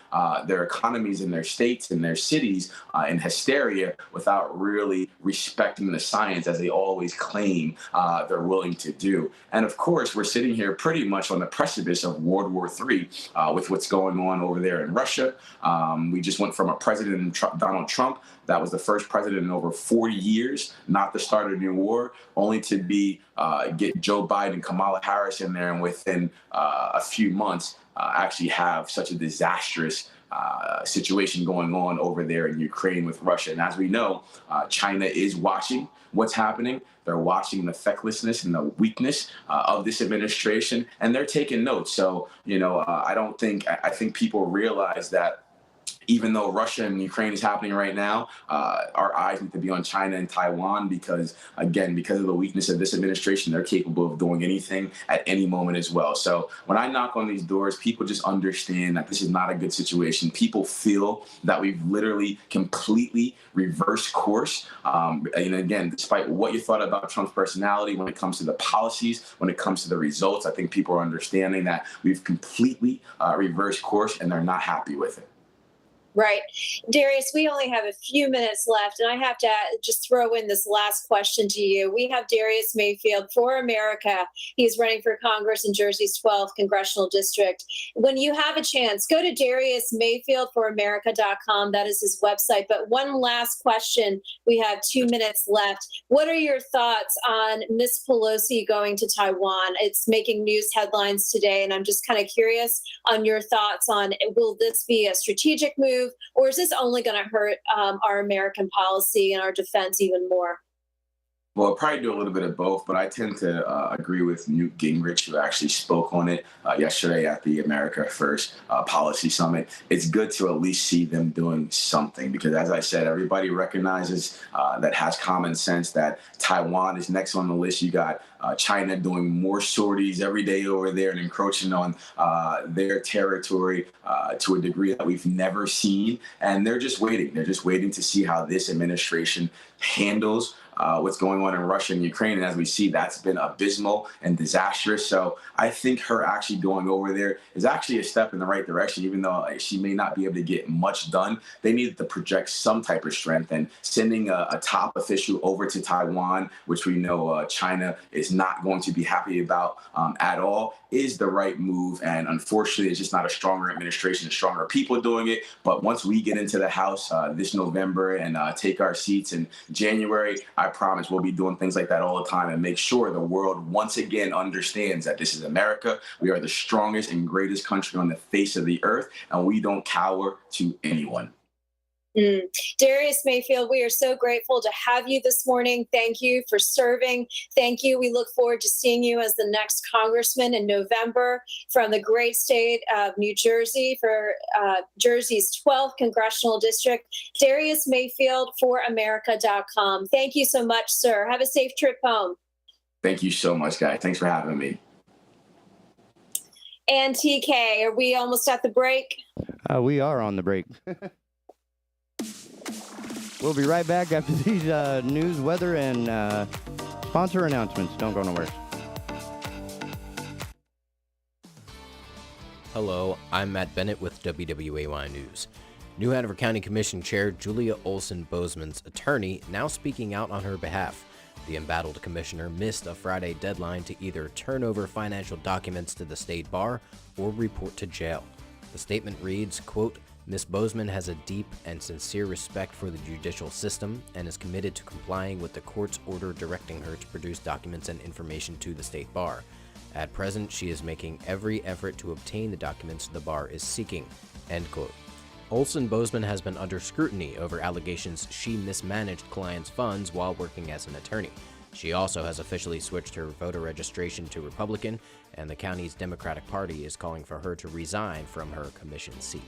their economies in their states and their cities in hysteria without really respecting the science, as they always claim they're willing to do. And of course, we're sitting here pretty much on the precipice of World War III with what's going on over there in Russia. We just went from a president, Donald Trump, that was the first president in over 40 years not to start a new war, only to get Joe Biden and Kamala Harris in there, and within a few months actually have such a disastrous situation going on over there in Ukraine with Russia. And as we know, China is watching what's happening. They're watching the fecklessness and the weakness of this administration, and they're taking notes. So, I think people realize that even though Russia and Ukraine is happening right now, our eyes need to be on China and Taiwan because of the weakness of this administration, they're capable of doing anything at any moment as well. So when I knock on these doors, people just understand that this is not a good situation. People feel that we've literally completely reversed course. And again, despite what you thought about Trump's personality, when it comes to the policies, when it comes to the results, I think people are understanding that we've completely reversed course and they're not happy with it. Right. Darius, we only have a few minutes left, and I have to just throw in this last question to you. We have Darius Mayfield for America. He's running for Congress in Jersey's 12th Congressional District. When you have a chance, go to DariusMayfieldForAmerica.com. That is his website. But one last question. We have 2 minutes left. What are your thoughts on Miss Pelosi going to Taiwan? It's making news headlines today, and I'm just kind of curious on your thoughts on, will this be a strategic move? Or is this only going to hurt our American policy and our defense even more? Well, I'll probably do a little bit of both, but I tend to agree with Newt Gingrich, who actually spoke on it yesterday at the America First Policy Summit. It's good to at least see them doing something because, as I said, everybody recognizes that has common sense that Taiwan is next on the list. You got China doing more sorties every day over there and encroaching on their territory to a degree that we've never seen. And they're just waiting. They're just waiting to see how this administration handles what's going on in Russia and Ukraine. And as we see, that's been abysmal and disastrous. So I think her actually going over there is actually a step in the right direction, even though she may not be able to get much done. They needed to project some type of strength, and sending a top official over to Taiwan, which we know China is not going to be happy about at all, is the right move. And unfortunately, it's just not a stronger administration, stronger people doing it. But once we get into the House this November and take our seats in January, I promise we'll be doing things like that all the time and make sure the world once again understands that this is America. We are the strongest and greatest country on the face of the earth, and we don't cower to anyone. Darius Mayfield, we are so grateful to have you this morning. Thank you for serving. Thank you. We look forward to seeing you as the next congressman in November from the great state of New Jersey for Jersey's 12th Congressional District. Darius Mayfield for America.com. Thank you so much, sir. Have a safe trip home. Thank you so much, guys. Thanks for having me. And TK, are we almost at the break? We are on the break. We'll be right back after these news, weather, and sponsor announcements. Don't go nowhere. Hello, I'm Matt Bennett with WWAY News. New Hanover County Commission Chair Julia Olson Bozeman's attorney now speaking out on her behalf. The embattled commissioner missed a Friday deadline to either turn over financial documents to the state bar or report to jail. The statement reads, quote, Ms. Bozeman has a deep and sincere respect for the judicial system and is committed to complying with the court's order directing her to produce documents and information to the state bar. At present, she is making every effort to obtain the documents the bar is seeking, end quote. Olson Bozeman has been under scrutiny over allegations she mismanaged clients' funds while working as an attorney. She also has officially switched her voter registration to Republican, and the county's Democratic Party is calling for her to resign from her commission seat.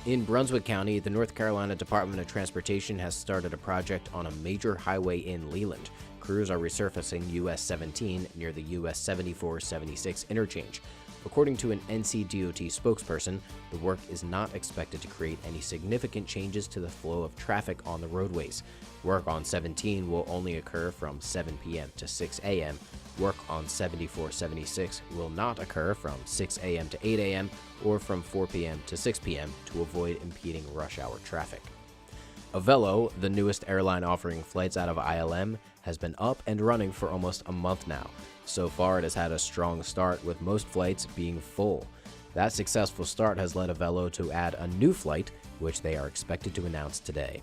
In Brunswick County, the North Carolina Department of Transportation has started a project on a major highway in Leland. Crews are resurfacing US 17 near the US 74-76 interchange. According to an NCDOT spokesperson, the work is not expected to create any significant changes to the flow of traffic on the roadways. Work on 17 will only occur from 7 p.m. to 6 a.m. Work on 74-76 will not occur from 6 a.m. to 8 a.m. or from 4 p.m. to 6 p.m. to avoid impeding rush hour traffic. Avelo, the newest airline offering flights out of ILM, has been up and running for almost a month now. So far, it has had a strong start, with most flights being full. That successful start has led Avelo to add a new flight, which they are expected to announce today.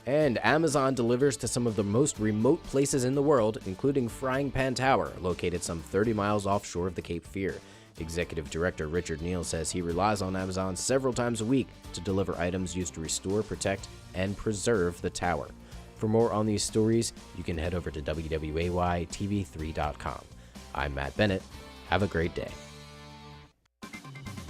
And Amazon delivers to some of the most remote places in the world, including Frying Pan Tower, located some 30 miles offshore of the Cape Fear. Executive Director Richard Neal says he relies on Amazon several times a week to deliver items used to restore, protect, and preserve the tower. For more on these stories, you can head over to WWAYTV3.com. I'm Matt Bennett. Have a great day.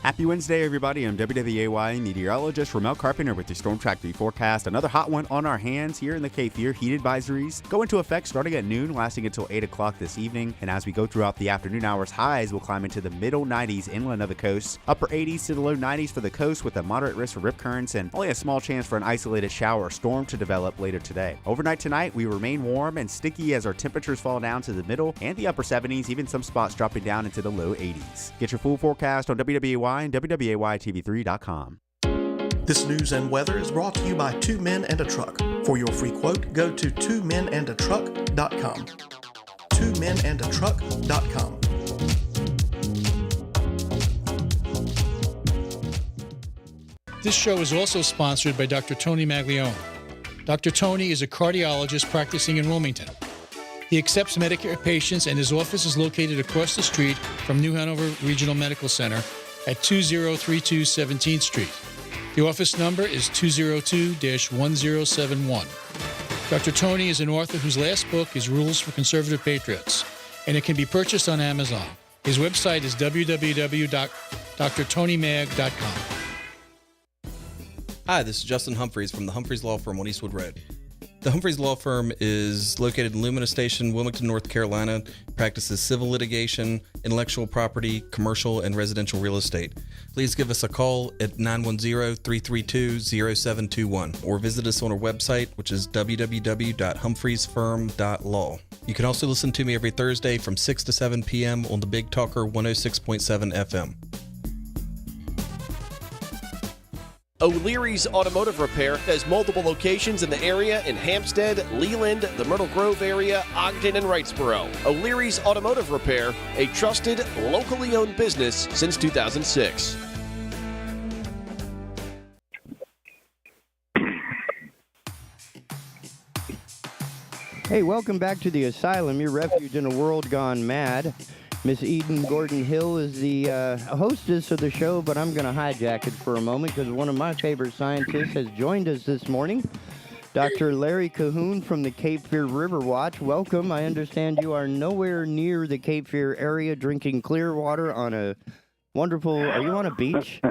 Happy Wednesday, everybody. I'm WWAY meteorologist Ramel Carpenter with your Storm Track 3 forecast. Another hot one on our hands here in the Cape Fear. Heat advisories go into effect starting at noon, lasting until 8 o'clock this evening. And as we go throughout the afternoon hours, highs will climb into the middle 90s inland of the coast, upper 80s to the low 90s for the coast with a moderate risk for rip currents and only a small chance for an isolated shower or storm to develop later today. Overnight tonight, we remain warm and sticky as our temperatures fall down to the middle and the upper 70s, even some spots dropping down into the low 80s. Get your full forecast on WWAY and WWAYTV3.com. This news and weather is brought to you by Two Men and a Truck. For your free quote, go to twomenandatruck.com. twomenandatruck.com. This show is also sponsored by Dr. Tony Maglione. Dr. Tony is a cardiologist practicing in Wilmington. He accepts Medicare patients, and his office is located across the street from New Hanover Regional Medical Center at 2032 17th Street. The office number is 202-1071. Dr. Tony is an author whose last book is Rules for Conservative Patriots, and it can be purchased on Amazon. His website is www.drtonymag.com. Hi, this is Justin Humphreys from the Humphreys Law Firm on Eastwood Road. The Humphreys Law Firm is located in Lumina Station, Wilmington, North Carolina, practices civil litigation, intellectual property, commercial, and residential real estate. Please give us a call at 910-332-0721 or visit us on our website, which is www.humphreysfirm.law. You can also listen to me every Thursday from 6 to 7 p.m. on the Big Talker 106.7 FM. O'Leary's Automotive Repair has multiple locations in the area in Hampstead, Leland, the Myrtle Grove area, Ogden, and Wrightsboro. O'Leary's Automotive Repair, a trusted, locally owned business since 2006. Hey, welcome back to the Asylum, your refuge in a world gone mad. Miss Eden Gordon-Hill is the hostess of the show, but I'm going to hijack it for a moment because one of my favorite scientists has joined us this morning, Dr. Larry Cahoon from the Cape Fear Riverwatch. Welcome. I understand you are nowhere near the Cape Fear area drinking clear water on a wonderful... Are you on a beach?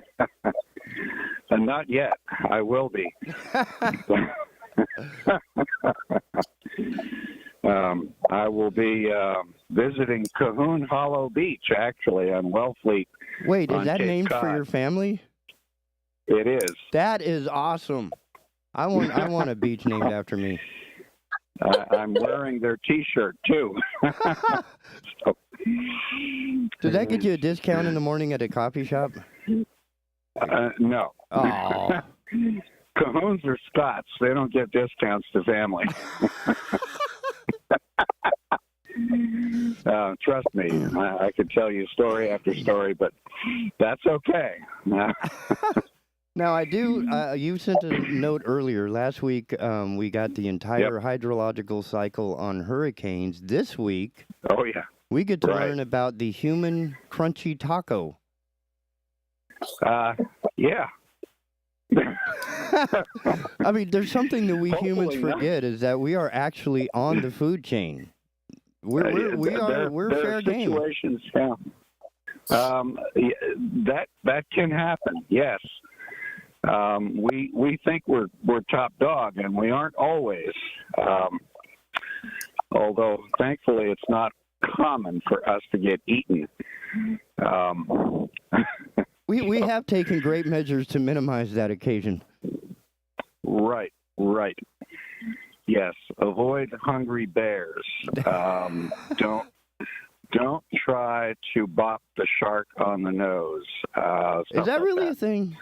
Not yet. I will be. I will be visiting Cahoon Hollow Beach, actually, on Wellfleet. Wait, is that Cape named Cod. for your family? It is. That is awesome. I want a beach named after me. I'm wearing their T-shirt, too. So, Does that get you a discount in the morning at a coffee shop? no. Oh. Cahoons are Scots. They don't get discounts to family. Trust me, I could tell you story after story, but that's okay. Now, I do, you sent a note earlier. Last week, we got the entire hydrological cycle on hurricanes. This week, oh yeah, we get to learn about the human crunchy taco. Yeah. I mean, there's something that we humans Hopefully forget is that we are actually on the food chain. We're fair game. Situations, yeah. That can happen. Yes. We think we're top dog, and we aren't always. Although thankfully, it's not common for us to get eaten. We have taken great measures to minimize that occasion. Right. Yes, avoid hungry bears. Don't try to bop the shark on the nose. Is that really a thing?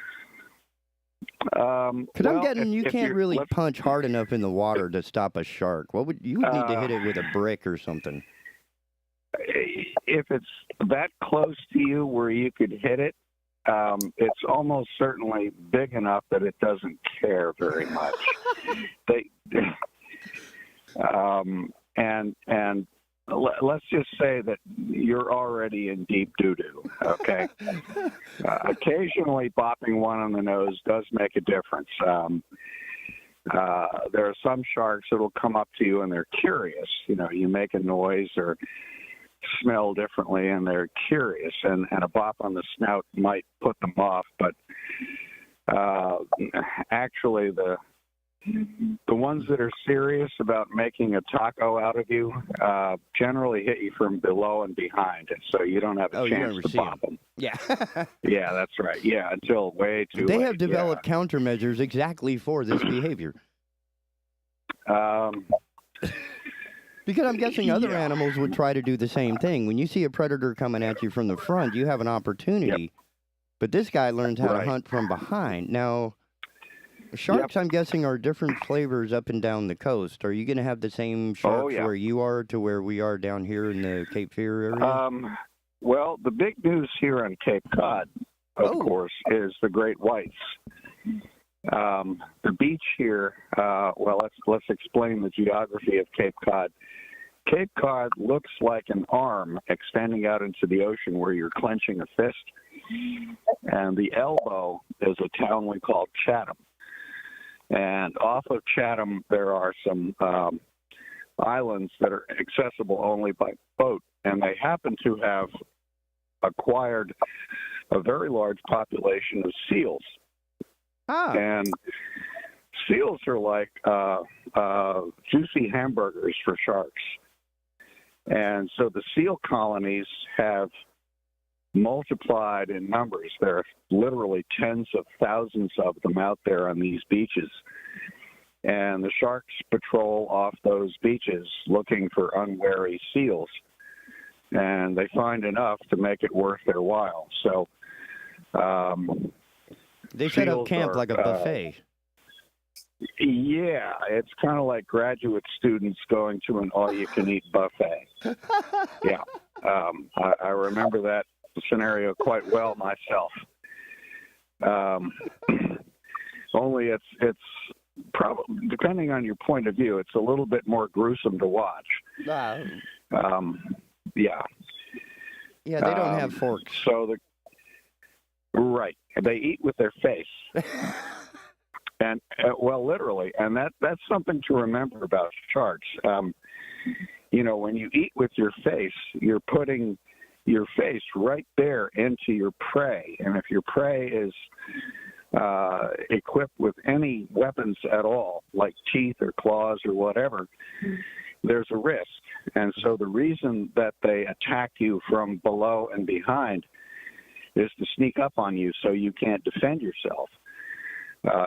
Because I'm getting you can't really punch hard enough in the water to stop a shark. You would need to hit it with a brick or something. If it's that close to you where you could hit it, it's almost certainly big enough that it doesn't care very much. And let's just say that you're already in deep doo-doo, okay? Occasionally bopping one on the nose does make a difference. There are some sharks that will come up to you and they're curious. You know, you make a noise or smell differently and they're curious, and a bop on the snout might put them off. But actually, the ones that are serious about making a taco out of you generally hit you from below and behind, and so you don't have a chance to bop them. Yeah. Yeah, that's right. Yeah, until way too late. They have developed countermeasures exactly for this behavior. Because I'm guessing other animals would try to do the same thing. When you see a predator coming at you from the front, you have an opportunity. But this guy learns how to hunt from behind. Now, sharks, I'm guessing, are different flavors up and down the coast. Are you going to have the same sharks where you are to where we are down here in the Cape Fear area? Well, the big news here on Cape Cod, of course, is the great whites. The beach here, let's explain the geography of Cape Cod. Cape Cod looks like an arm extending out into the ocean where you're clenching a fist. And the elbow is a town we call Chatham. And off of Chatham, there are some islands that are accessible only by boat. And they happen to have acquired a very large population of seals. And seals are like juicy hamburgers for sharks. And so the seal colonies have multiplied in numbers. There are literally tens of thousands of them out there on these beaches. And the sharks patrol off those beaches looking for unwary seals. And they find enough to make it worth their while. So they set up camp like a buffet. Yeah, it's kind of like graduate students going to an all-you-can-eat buffet. Yeah, I remember that scenario quite well myself. Only it's probably, depending on your point of view, it's a little bit more gruesome to watch. Yeah. Yeah, they don't have forks. So right, they eat with their face. And well, literally, and that's something to remember about sharks. You know, when you eat with your face, you're putting your face right there into your prey, and if your prey is equipped with any weapons at all, like teeth or claws or whatever, there's a risk. And so the reason that they attack you from below and behind is to sneak up on you so you can't defend yourself.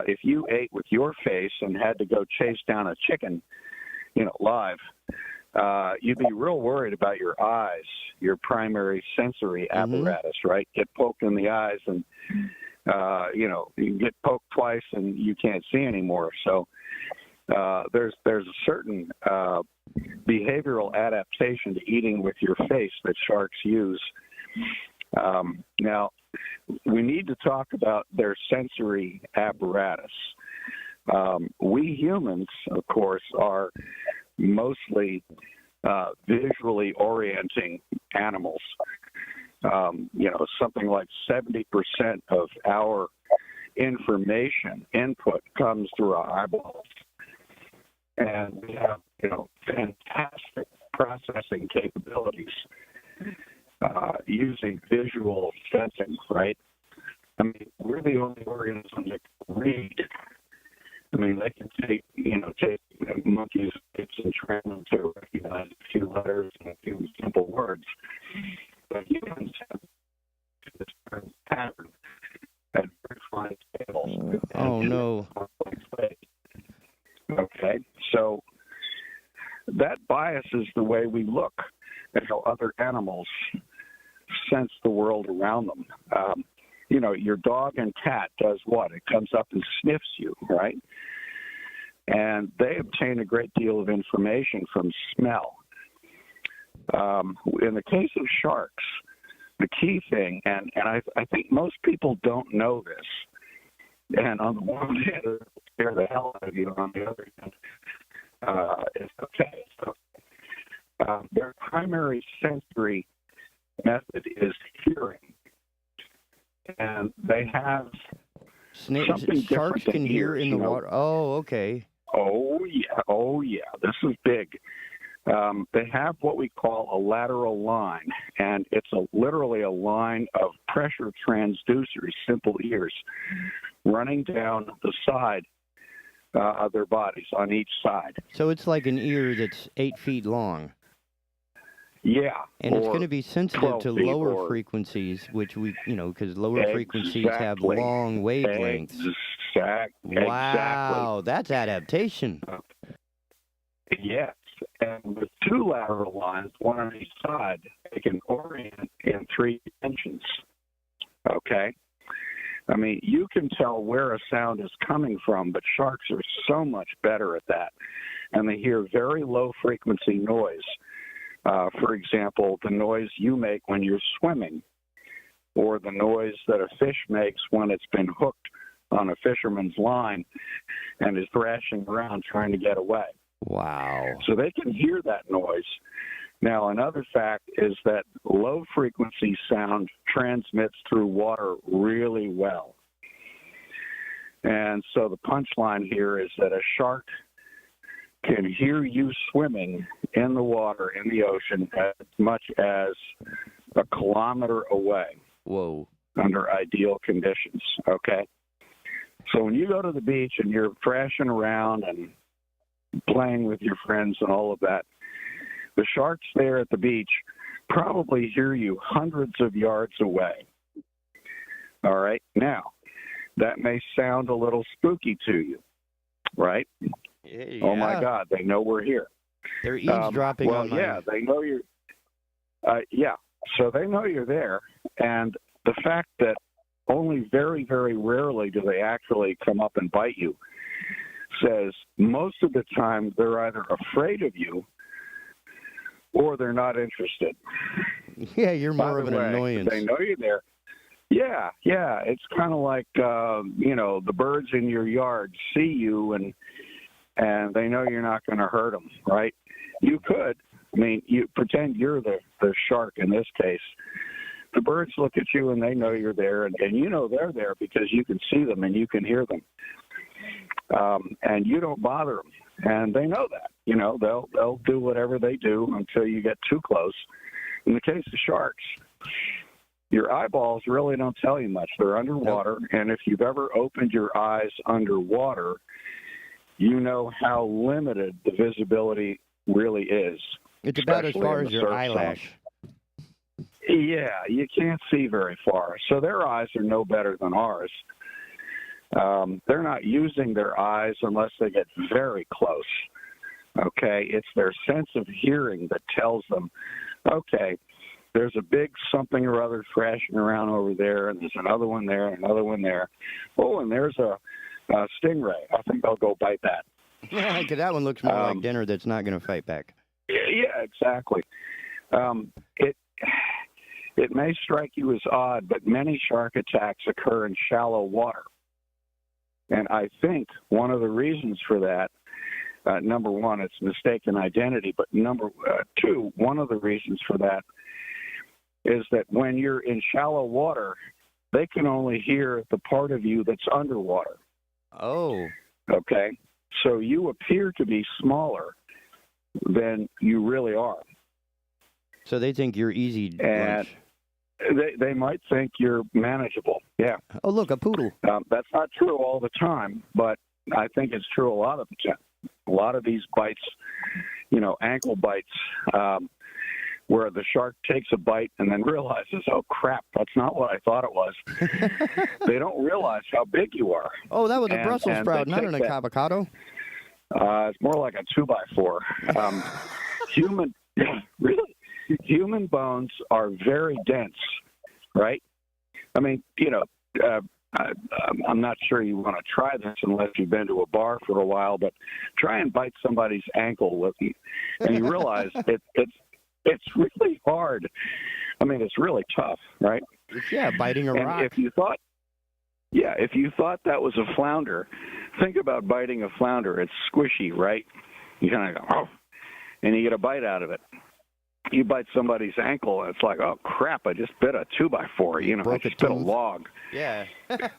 If you ate with your face and had to go chase down a chicken, you know, live, you'd be real worried about your eyes, your primary sensory apparatus, right? Get poked in the eyes and, you know, you get poked twice and you can't see anymore. So there's a certain behavioral adaptation to eating with your face that sharks use. Now, we need to talk about their sensory apparatus. We humans, of course, are mostly visually orienting animals. You know, something like 70% of our information input comes through our eyeballs. And we have, you know, fantastic processing capabilities using visual sensing, right? I mean, we're the only organism that can read. I mean, they can take monkeys and train them to recognize a few letters and a few simple words. But humans have this pattern at very fine scales. Oh, no. Okay, so that biases the way we look at how other animals sense the world around them. You know, your dog and cat does what? It comes up and sniffs you, right? And they obtain a great deal of information from smell. In the case of sharks, the key thing, and I think most people don't know this, and on the one hand, it'll scare the hell out of you, on the other hand, it's okay. So, their Sharks can hear in the water. Oh, okay. Oh yeah. This is big. They have what we call a lateral line, and it's literally a line of pressure transducers, simple ears, running down the side of their bodies on each side. So it's like an ear that's 8 feet long. Yeah. And it's going to be sensitive to lower frequencies, which because lower frequencies have long wavelengths. Wow, that's adaptation. Yes. And with two lateral lines, one on each side, they can orient in 3 dimensions. Okay? I mean, you can tell where a sound is coming from, but sharks are so much better at that. And they hear very low frequency noise. For example, the noise you make when you're swimming, or the noise that a fish makes when it's been hooked on a fisherman's line and is thrashing around trying to get away. Wow. So they can hear that noise. Now, another fact is that low frequency sound transmits through water really well. And so the punchline here is that a shark can hear you swimming in the water, in the ocean, as much as a kilometer away. Whoa. Under ideal conditions, okay? So when you go to the beach and you're thrashing around and playing with your friends and all of that, the sharks there at the beach probably hear you hundreds of yards away. All right? Now, that may sound a little spooky to you, right? Yeah. Oh, my God, they know we're here. They're eavesdropping on my... yeah, they know you're... yeah, so they know you're there, and the fact that only very, very rarely do they actually come up and bite you says most of the time they're either afraid of you or they're not interested. Yeah, you're more of an annoyance. They know you're there. Yeah. It's kind of like, the birds in your yard see you and they know you're not going to hurt them, right? You could. I mean, you pretend you're the shark in this case. The birds look at you and they know you're there, and you know they're there because you can see them and you can hear them. And you don't bother them, and they know that. They'll do whatever they do until you get too close. In the case of sharks, your eyeballs really don't tell you much. They're underwater, and if you've ever opened your eyes underwater, you know how limited the visibility really is. It's about as far as your eyelash. Yeah, you can't see very far. So their eyes are no better than ours. They're not using their eyes unless they get very close. Okay, it's their sense of hearing that tells them, okay, there's a big something or other thrashing around over there, and there's another one there, and another one there. Oh, and there's a stingray. I think I'll go bite that. Yeah, because that one looks more like dinner that's not going to fight back. Yeah, exactly. It may strike you as odd, but many shark attacks occur in shallow water. And I think one of the reasons for that, number one, it's mistaken identity, but number two, one of the reasons for that is that when you're in shallow water, they can only hear the part of you that's underwater. Oh. Okay? So you appear to be smaller than you really are. So they think you're easy lunch. They might think you're manageable. Yeah. Oh, look, a poodle. That's not true all the time, but I think it's true a lot of the time. A lot of these bites, ankle bites, where the shark takes a bite and then realizes, oh, crap, that's not what I thought it was. They don't realize how big you are. Oh, that was a Brussels sprout, not an avocado. It's more like a 2x4. Human bones are very dense, right? I mean, I'm not sure you want to try this unless you've been to a bar for a while, but try and bite somebody's ankle with you, and you realize it's really hard. I mean, it's really tough, right? Yeah, biting a rock. If you thought that was a flounder, think about biting a flounder. It's squishy, right? You kind of go, oh, and you get a bite out of it. You bite somebody's ankle, and it's like, oh, crap, I just bit a 2x4. I just bit a log. Yeah.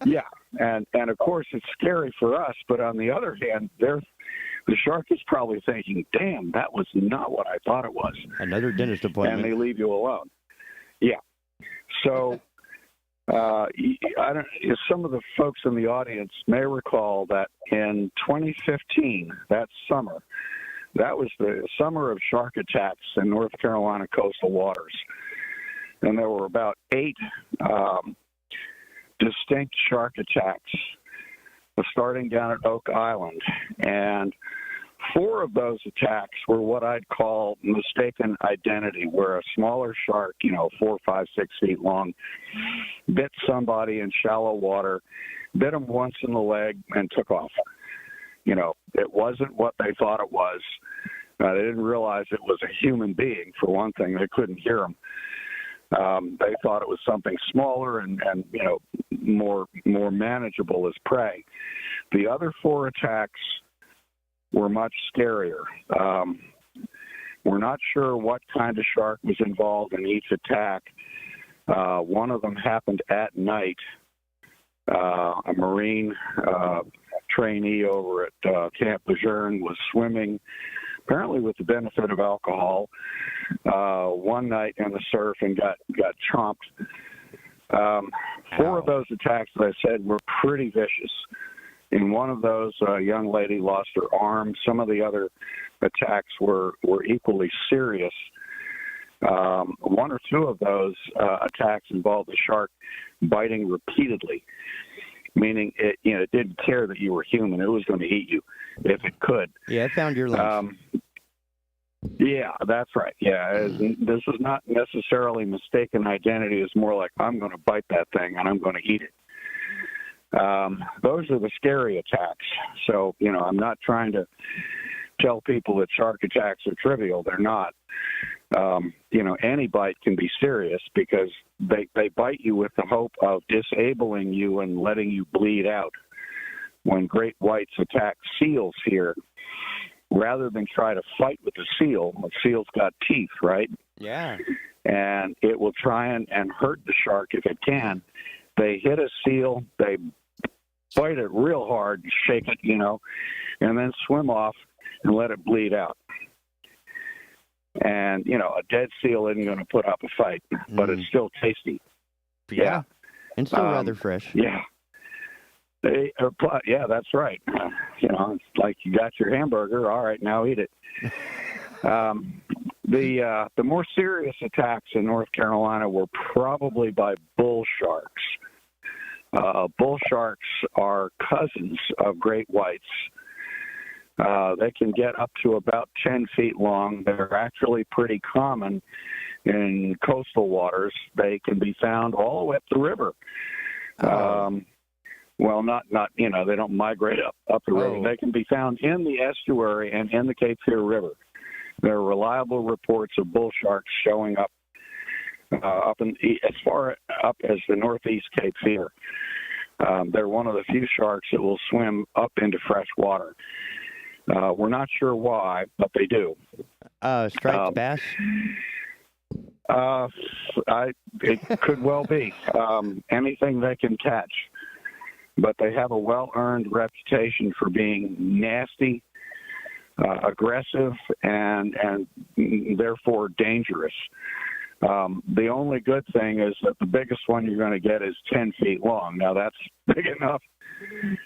Yeah, and of course it's scary for us, but on the other hand, the shark is probably thinking, damn, that was not what I thought it was. Another dentist appointment. And they leave you alone. Yeah. So some of the folks in the audience may recall that in 2015, that summer, that was the summer of shark attacks in North Carolina coastal waters. And there were about 8 distinct shark attacks starting down at Oak Island. And 4 of those attacks were what I'd call mistaken identity, where a smaller shark, 4, 5, 6 feet long, bit somebody in shallow water, bit them once in the leg, and took off. It wasn't what they thought it was. They didn't realize it was a human being, for one thing. They couldn't hear him. They thought it was something smaller and more manageable as prey. The other 4 attacks were much scarier. We're not sure what kind of shark was involved in each attack. One of them happened at night. A Marine trainee over at Camp Lejeune was swimming, apparently with the benefit of alcohol, one night in the surf and got chomped. 4 of those attacks, as I said, were pretty vicious. In one of those, a young lady lost her arm. Some of the other attacks were equally serious. 1 or 2 of those attacks involved the shark biting repeatedly, meaning it didn't care that you were human. It was going to eat you if it could. Yeah, it found your lunch. Yeah, that's right. Yeah, this is not necessarily mistaken identity. It's more like, I'm going to bite that thing and I'm going to eat it. Those are the scary attacks. So, I'm not trying to tell people that shark attacks are trivial. They're not. Any bite can be serious because they bite you with the hope of disabling you and letting you bleed out. When great whites attack seals here, rather than try to fight with the seal's got teeth, right? Yeah. And it will try and hurt the shark if it can. They hit a seal, they bite it real hard, shake it, and then swim off and let it bleed out. And, a dead seal isn't going to put up a fight, but it's still tasty. Yeah. And still rather fresh. Yeah. Yeah, that's right. It's like you got your hamburger. All right, now eat it. The more serious attacks in North Carolina were probably by bull sharks. Bull sharks are cousins of great whites. They can get up to about 10 feet long. They're actually pretty common in coastal waters. They can be found all the way up the river. Well, not they don't migrate up the river. They can be found in the estuary and in the Cape Fear River. There are reliable reports of bull sharks showing up as far up as the northeast Cape Fear. They're one of the few sharks that will swim up into fresh water. We're not sure why, but they do. Striped bass? It could well be. Anything they can catch. But they have a well-earned reputation for being nasty, aggressive, and therefore dangerous. The only good thing is that the biggest one you're going to get is 10 feet long. Now, that's big enough.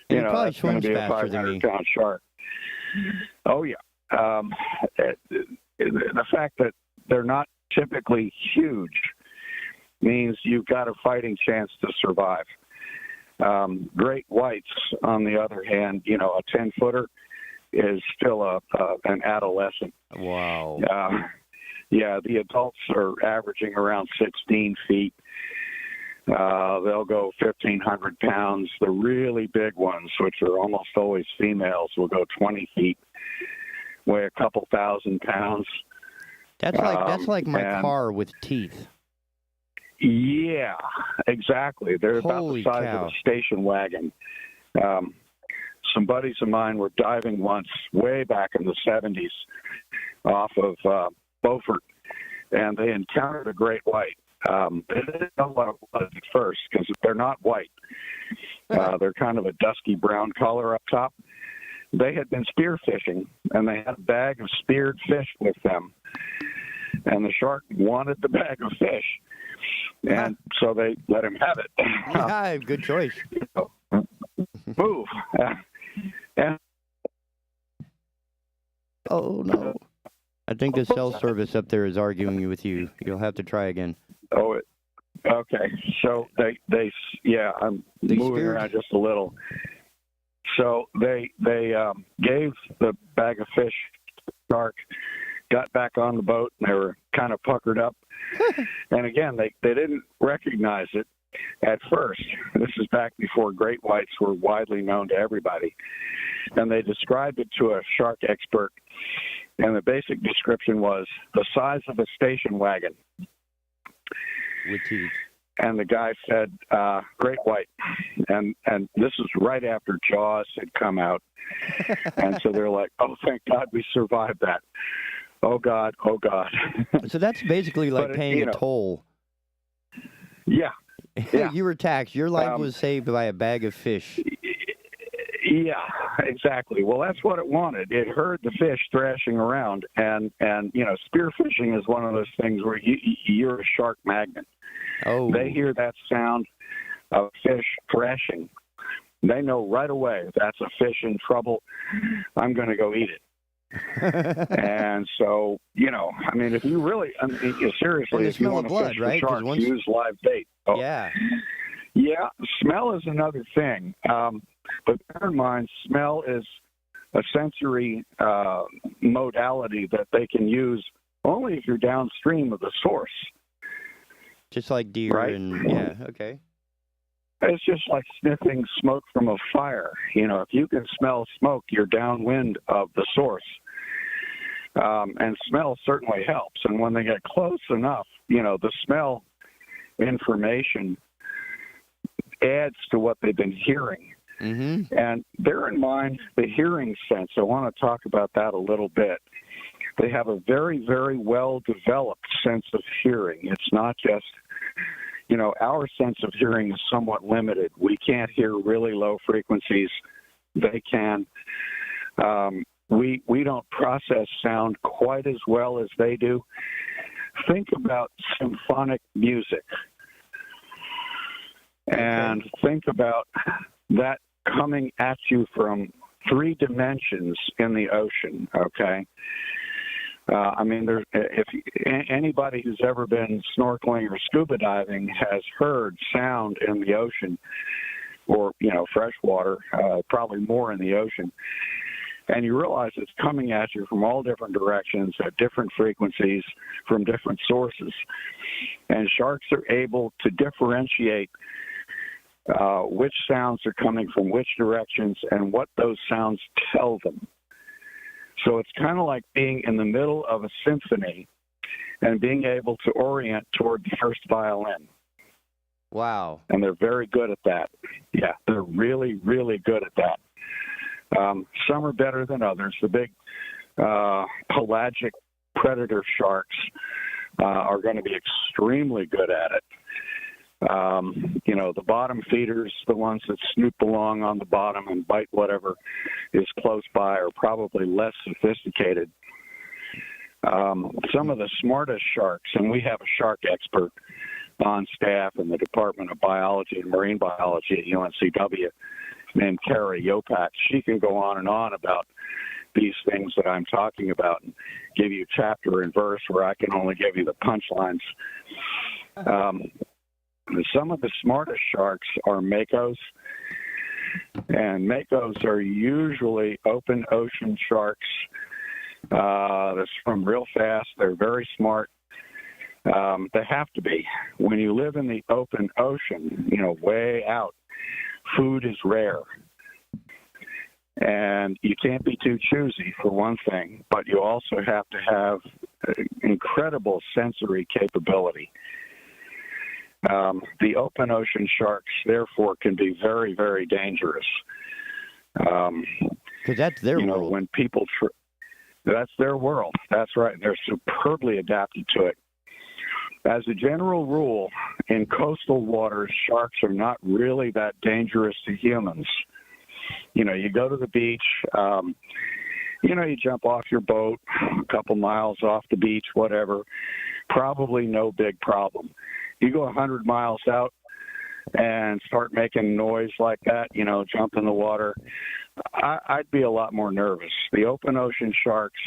That's going to be a 500-pound shark. Oh, yeah. The fact that they're not typically huge means you've got a fighting chance to survive. Great whites, on the other hand, a 10-footer is still an adolescent. Wow. Yeah, the adults are averaging around 16 feet. They'll go 1,500 pounds. The really big ones, which are almost always females, will go 20 feet, weigh a couple thousand pounds. That's like my car with teeth. Yeah, exactly. They're Holy about the size cow. of a station wagon. Some buddies of mine were diving once, way back in the 70s, off of Beaufort, and they encountered a great white. They didn't know what it was at first because they're not white. They're kind of a dusky brown color up top. They had been spearfishing, and they had a bag of speared fish with them. And the shark wanted the bag of fish, and so they let him have it. Yeah, good choice. Move. Oh, no. I think the cell service up there is arguing with you. You'll have to try again. Oh, okay. So I'm moving around just a little. So they gave the bag of fish to the shark, got back on the boat, and they were kind of puckered up. And again, they didn't recognize it at first. This is back before great whites were widely known to everybody. And they described it to a shark expert, and the basic description was the size of a station wagon. With teeth. And the guy said, great white. And this is right after Jaws had come out. And so they're like, oh, thank God we survived that. Oh, God, oh, God. So that's basically like paying a toll. Yeah. You were taxed. Your life was saved by a bag of fish. Yeah, exactly. Well, that's what it wanted. It heard the fish thrashing around, and spearfishing is one of those things where you're a shark magnet. Oh. They hear that sound of fish thrashing. They know right away that's a fish in trouble. I'm going to go eat it. And so, if you really, seriously, if you want to fish for sharks, use live bait. Oh. Yeah. Yeah, smell is another thing. But bear in mind, smell is a sensory modality that they can use only if you're downstream of the source. Just like deer, right? And yeah, okay. It's just like sniffing smoke from a fire. If you can smell smoke, you're downwind of the source. And smell certainly helps. And when they get close enough, the smell information adds to what they've been hearing. Mm-hmm. And bear in mind the hearing sense. I want to talk about that a little bit. They have a very, very well-developed sense of hearing. It's not just, our sense of hearing is somewhat limited. We can't hear really low frequencies. They can. We don't process sound quite as well as they do. Think about symphonic music. And think about that coming at you from 3 dimensions in the ocean, okay? If anybody who's ever been snorkeling or scuba diving has heard sound in the ocean or, freshwater, probably more in the ocean, and you realize it's coming at you from all different directions at different frequencies from different sources. And sharks are able to differentiate which sounds are coming from which directions and what those sounds tell them. So it's kind of like being in the middle of a symphony and being able to orient toward the first violin. Wow. And they're very good at that. Yeah, they're really, really good at that. Some are better than others. The big pelagic predator sharks are going to be extremely good at it. The bottom feeders, the ones that snoop along on the bottom and bite whatever is close by, are probably less sophisticated. Some of the smartest sharks, and we have a shark expert on staff in the Department of Biology and Marine Biology at UNCW named Kara Yopak. She can go on and on about these things that I'm talking about and give you chapter and verse where I can only give you the punchlines. Some of the smartest sharks are makos, and makos are usually open ocean sharks. They swim real fast. They're very smart. They have to be. When you live in the open ocean, way out, food is rare. And you can't be too choosy, for one thing, but you also have to have incredible sensory capability. The open ocean sharks, therefore, can be very, very dangerous. Because that's their world. When people, that's their world. That's right. They're superbly adapted to it. As a general rule, in coastal waters, sharks are not really that dangerous to humans. You know, you go to the beach, you jump off your boat a couple miles off the beach, whatever, probably no big problem. You go 100 miles out and start making noise like that, jump in the water, I'd be a lot more nervous. The open ocean sharks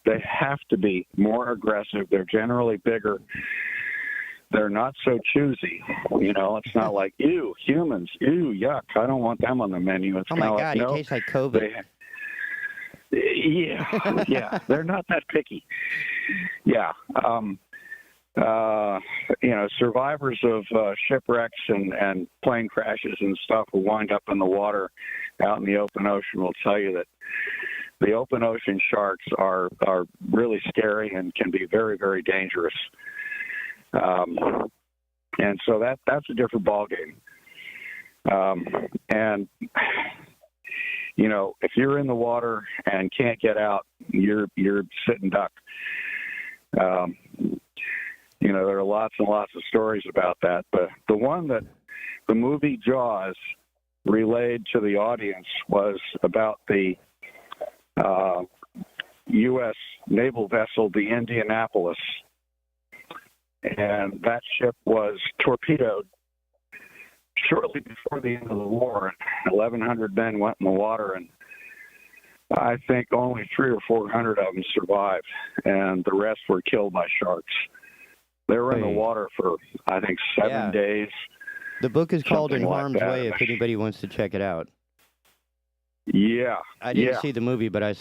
they have to be more aggressive. They're generally bigger. They're not so choosy. It's not like, ew, humans, ew, yuck, I don't want them on the menu. It's oh my God, like, no, it tastes like COVID. Yeah, they're not that picky. Yeah. Survivors of shipwrecks and plane crashes and stuff who wind up in the water out in the open ocean will tell you that the open ocean sharks are really scary and can be very, very dangerous. And so that's a different ballgame. And if you're in the water and can't get out, you're sitting duck. There are lots and lots of stories about that. But the one that the movie Jaws relayed to the audience was about the U.S. naval vessel, the Indianapolis. And that ship was torpedoed shortly before the end of the war. 1,100 men went in the water, and I think only 300 or 400 of them survived, and the rest were killed by sharks. They were in the water for, I think, 7 days. The book is called In like Harm's that. Way if anybody wants to check it out. Yeah. I didn't see the movie, but I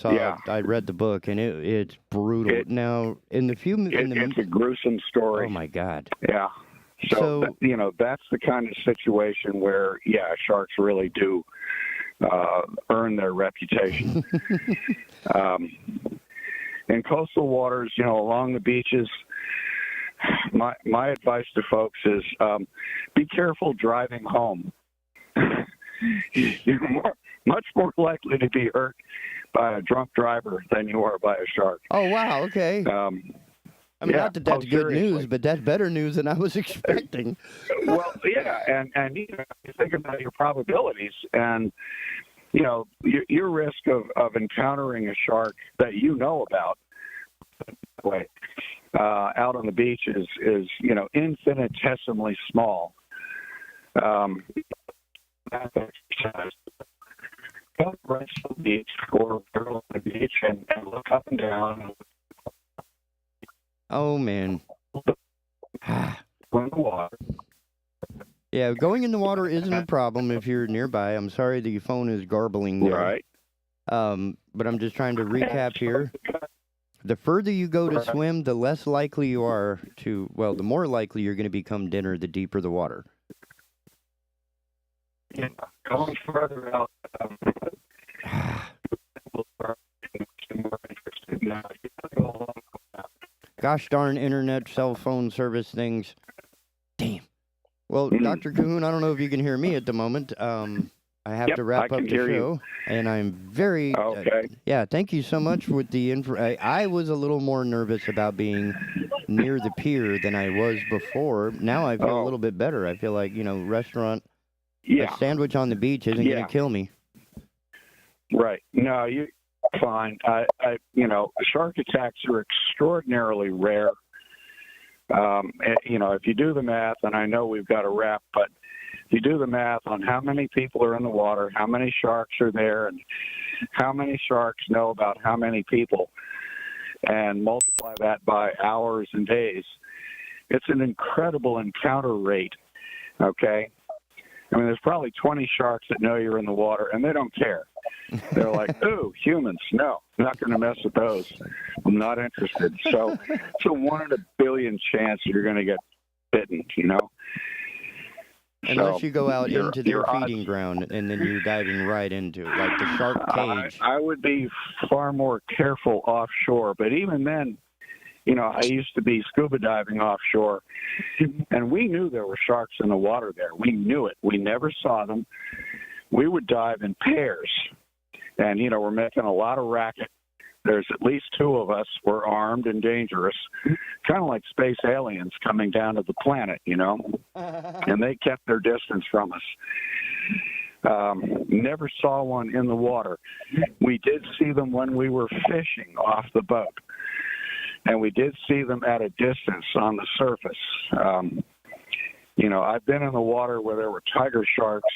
read the book, and it's brutal. Now, it's a gruesome story. Oh, my God. Yeah. So that's the kind of situation where, sharks really do earn their reputation. In coastal waters, along the beaches, my advice to folks is be careful driving home. You're much more likely to be hurt by a drunk driver than you are by a shark. Oh, wow, okay. Not that that's good news, but that's better news than I was expecting. Well, yeah, and you think about your probabilities, and your risk of encountering a shark that you know about out on the beach is infinitesimally small. That exercise. Go right to the beach or on the beach and look up and down. Oh, man. Go in the water. Yeah, going in the water isn't a problem if you're nearby. I'm sorry the phone is garbling there. Right. But I'm just trying to recap here. The further you go to swim, the less likely you are to, the more likely you're going to become dinner the deeper the water. Yeah, going further out, Gosh darn internet, cell phone service things. Damn. Well, Dr. Cahoon, I don't know if you can hear me at the moment. I have to wrap up the show, and I'm very... Okay. Thank you so much with the info. I was a little more nervous about being near the pier than I was before. Now I feel a little bit better. I feel like, restaurant... Yeah. A sandwich on the beach isn't going to kill me. Right. No, you're fine. Shark attacks are extraordinarily rare. If you do the math, and I know we've got to wrap, but if you do the math on how many people are in the water, how many sharks are there, and how many sharks know about how many people, and multiply that by hours and days, it's an incredible encounter rate, okay? I mean, there's probably 20 sharks that know you're in the water, and they don't care. They're like, ooh, humans, no, not going to mess with those. I'm not interested. So it's a 1 in a billion chance you're going to get bitten, Unless you go out into their feeding ground, and then you're diving right into it, like the shark cage. I would be far more careful offshore, but even then, I used to be scuba diving offshore, and we knew there were sharks in the water there. We knew it. We never saw them. We would dive in pairs, and, we're making a lot of racket. there's at least two of us were armed and dangerous, kind of like space aliens coming down to the planet, you know, and they kept their distance from us. Never saw one in the water. We did see them when we were fishing off the boat, and we did see them at a distance on the surface. You know, I've been in the water where there were tiger sharks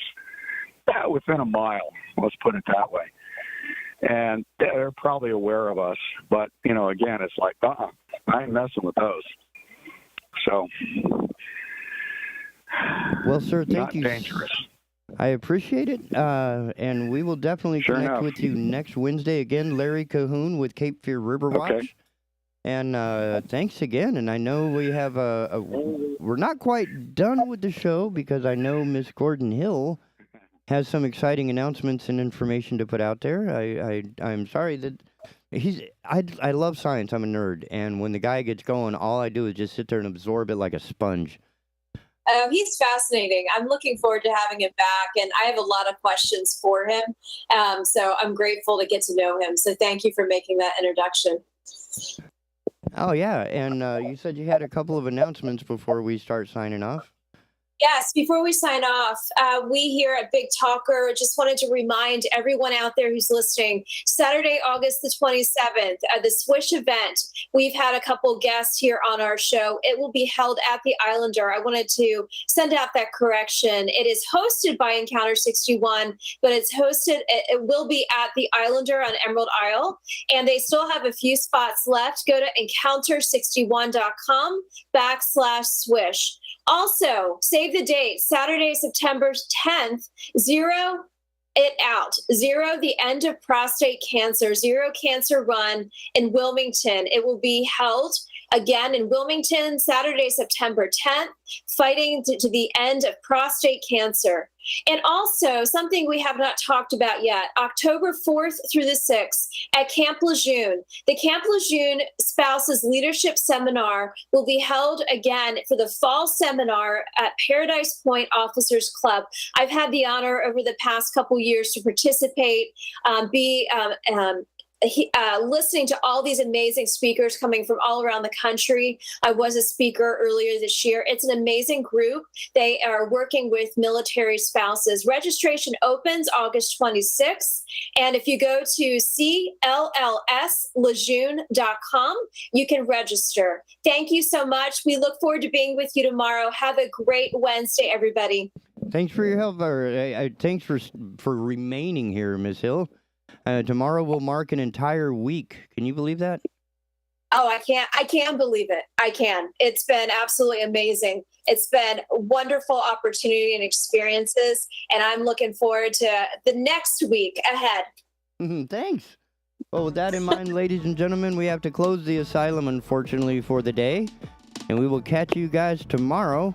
within a mile, let's put it that way. And they're probably aware of us. But, you know, again, it's like, I ain't messing with those. So, well, sir, thank you. Not dangerous. I appreciate it. And we will definitely connect with you next Wednesday. Again, Larry Cahoon with Cape Fear Riverwatch. Okay. And thanks again. And I know we have we're not quite done with the show because I know Miss Gordon Hill has some exciting announcements and information to put out there. I'm sorry that I love science. I'm a nerd. And when the guy gets going, all I do is just sit there and absorb it like a sponge. He's fascinating. I'm looking forward to having him back, and I have a lot of questions for him. So I'm grateful to get to know him. So thank you for making that introduction. Oh, yeah. And you said you had a couple of announcements before we start signing off. Yes, before we sign off, we here at Big Talker just wanted to remind everyone out there who's listening, Saturday, August the 27th, the Swish event. We've had a couple guests here on our show. It will be held at the Islander. I wanted to send out that correction. It is hosted by Encounter 61, but it will be at the Islander on Emerald Isle, and they still have a few spots left. Go to encounter61.com/swish. Also, save the date, Saturday, September 10th, Zero It Out. Zero the End of Prostate Cancer, Zero Cancer Run in Wilmington. It will be held again in Wilmington, Saturday, September 10th, fighting to the end of prostate cancer. And also, something we have not talked about yet, October 4th through the 6th at Camp Lejeune. The Camp Lejeune Spouses Leadership Seminar will be held again for the fall seminar at Paradise Point Officers Club. I've had the honor over the past couple years to participate, listening to all these amazing speakers coming from all around the country. I was a speaker earlier this year. It's an amazing group. They are working with military spouses. Registration opens August 26th. And if you go to cllslejeune.com, you can register. Thank you so much. We look forward to being with you tomorrow. Have a great Wednesday, everybody. Thanks for your help. Thanks for remaining here, Ms. Hill. Tomorrow will mark an entire week. Can you believe that? Oh, I can believe it. I can. It's been absolutely amazing. It's been a wonderful opportunity and experiences, and I'm looking forward to the next week ahead. Thanks. Well, with that in mind, ladies and gentlemen, we have to close the Asylum, unfortunately, for the day, and we will catch you guys tomorrow.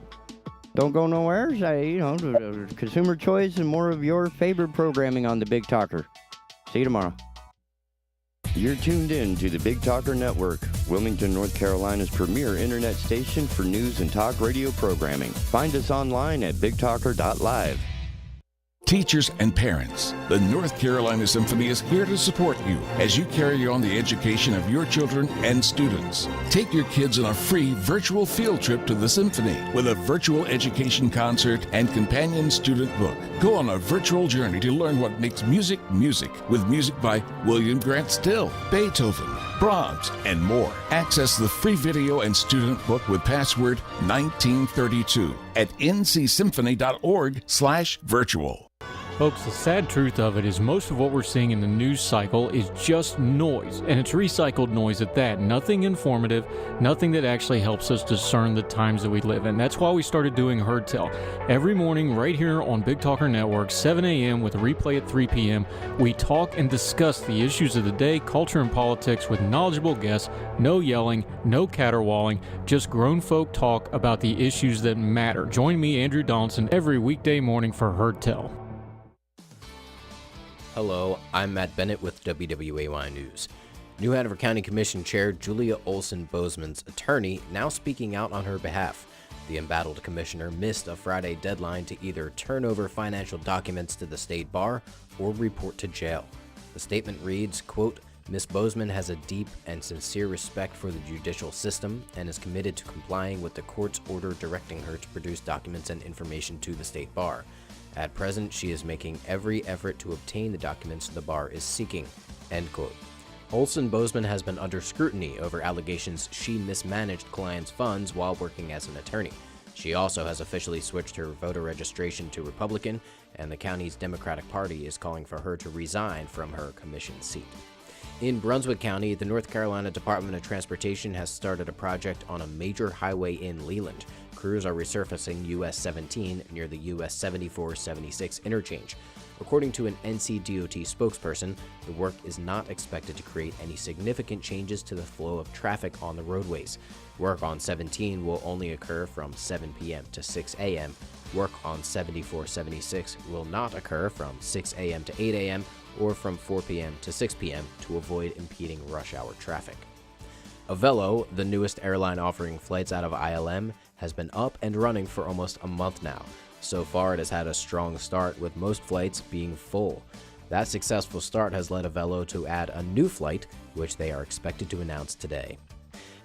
Don't go nowhere. Consumer choice and more of your favorite programming on the Big Talker. See you tomorrow. You're tuned in to the Big Talker Network, Wilmington, North Carolina's premier internet station for news and talk radio programming. Find us online at bigtalker.live. Teachers and parents, the North Carolina Symphony is here to support you as you carry on the education of your children and students. Take your kids on a free virtual field trip to the Symphony with a virtual education concert and companion student book. Go on a virtual journey to learn what makes music music with music by William Grant Still, Beethoven, Brahms, and more. Access the free video and student book with password 1932 at ncsymphony.org/virtual. Folks, the sad truth of it is most of what we're seeing in the news cycle is just noise, and it's recycled noise at that. Nothing informative, nothing that actually helps us discern the times that we live in. That's why we started doing Heard Tell. Every morning right here on Big Talker Network, 7 a.m. with a replay at 3 p.m., we talk and discuss the issues of the day, culture and politics with knowledgeable guests, no yelling, no caterwauling, just grown folk talk about the issues that matter. Join me, Andrew Donaldson, every weekday morning for Heard Tell. Hello, I'm Matt Bennett with WWAY News. New Hanover County Commission Chair Julia Olson Bozeman's attorney now speaking out on her behalf. The embattled commissioner missed a Friday deadline to either turn over financial documents to the state bar or report to jail. The statement reads, quote, Ms. Bozeman has a deep and sincere respect for the judicial system and is committed to complying with the court's order directing her to produce documents and information to the state bar. At present, she is making every effort to obtain the documents the bar is seeking." End quote. Olson Bozeman has been under scrutiny over allegations she mismanaged clients' funds while working as an attorney. She also has officially switched her voter registration to Republican, and the county's Democratic Party is calling for her to resign from her commission seat. In Brunswick County, the North Carolina Department of Transportation has started a project on a major highway in Leland. Crews are resurfacing US 17 near the US 74-76 interchange. According to an NCDOT spokesperson, the work is not expected to create any significant changes to the flow of traffic on the roadways. Work on 17 will only occur from 7 p.m. to 6 a.m. Work on 74-76 will not occur from 6 a.m. to 8 a.m. or from 4 p.m. to 6 p.m. to avoid impeding rush hour traffic. Avelo, the newest airline offering flights out of ILM, has been up and running for almost a month now. So far, it has had a strong start, with most flights being full. That successful start has led Avelo to add a new flight, which they are expected to announce today.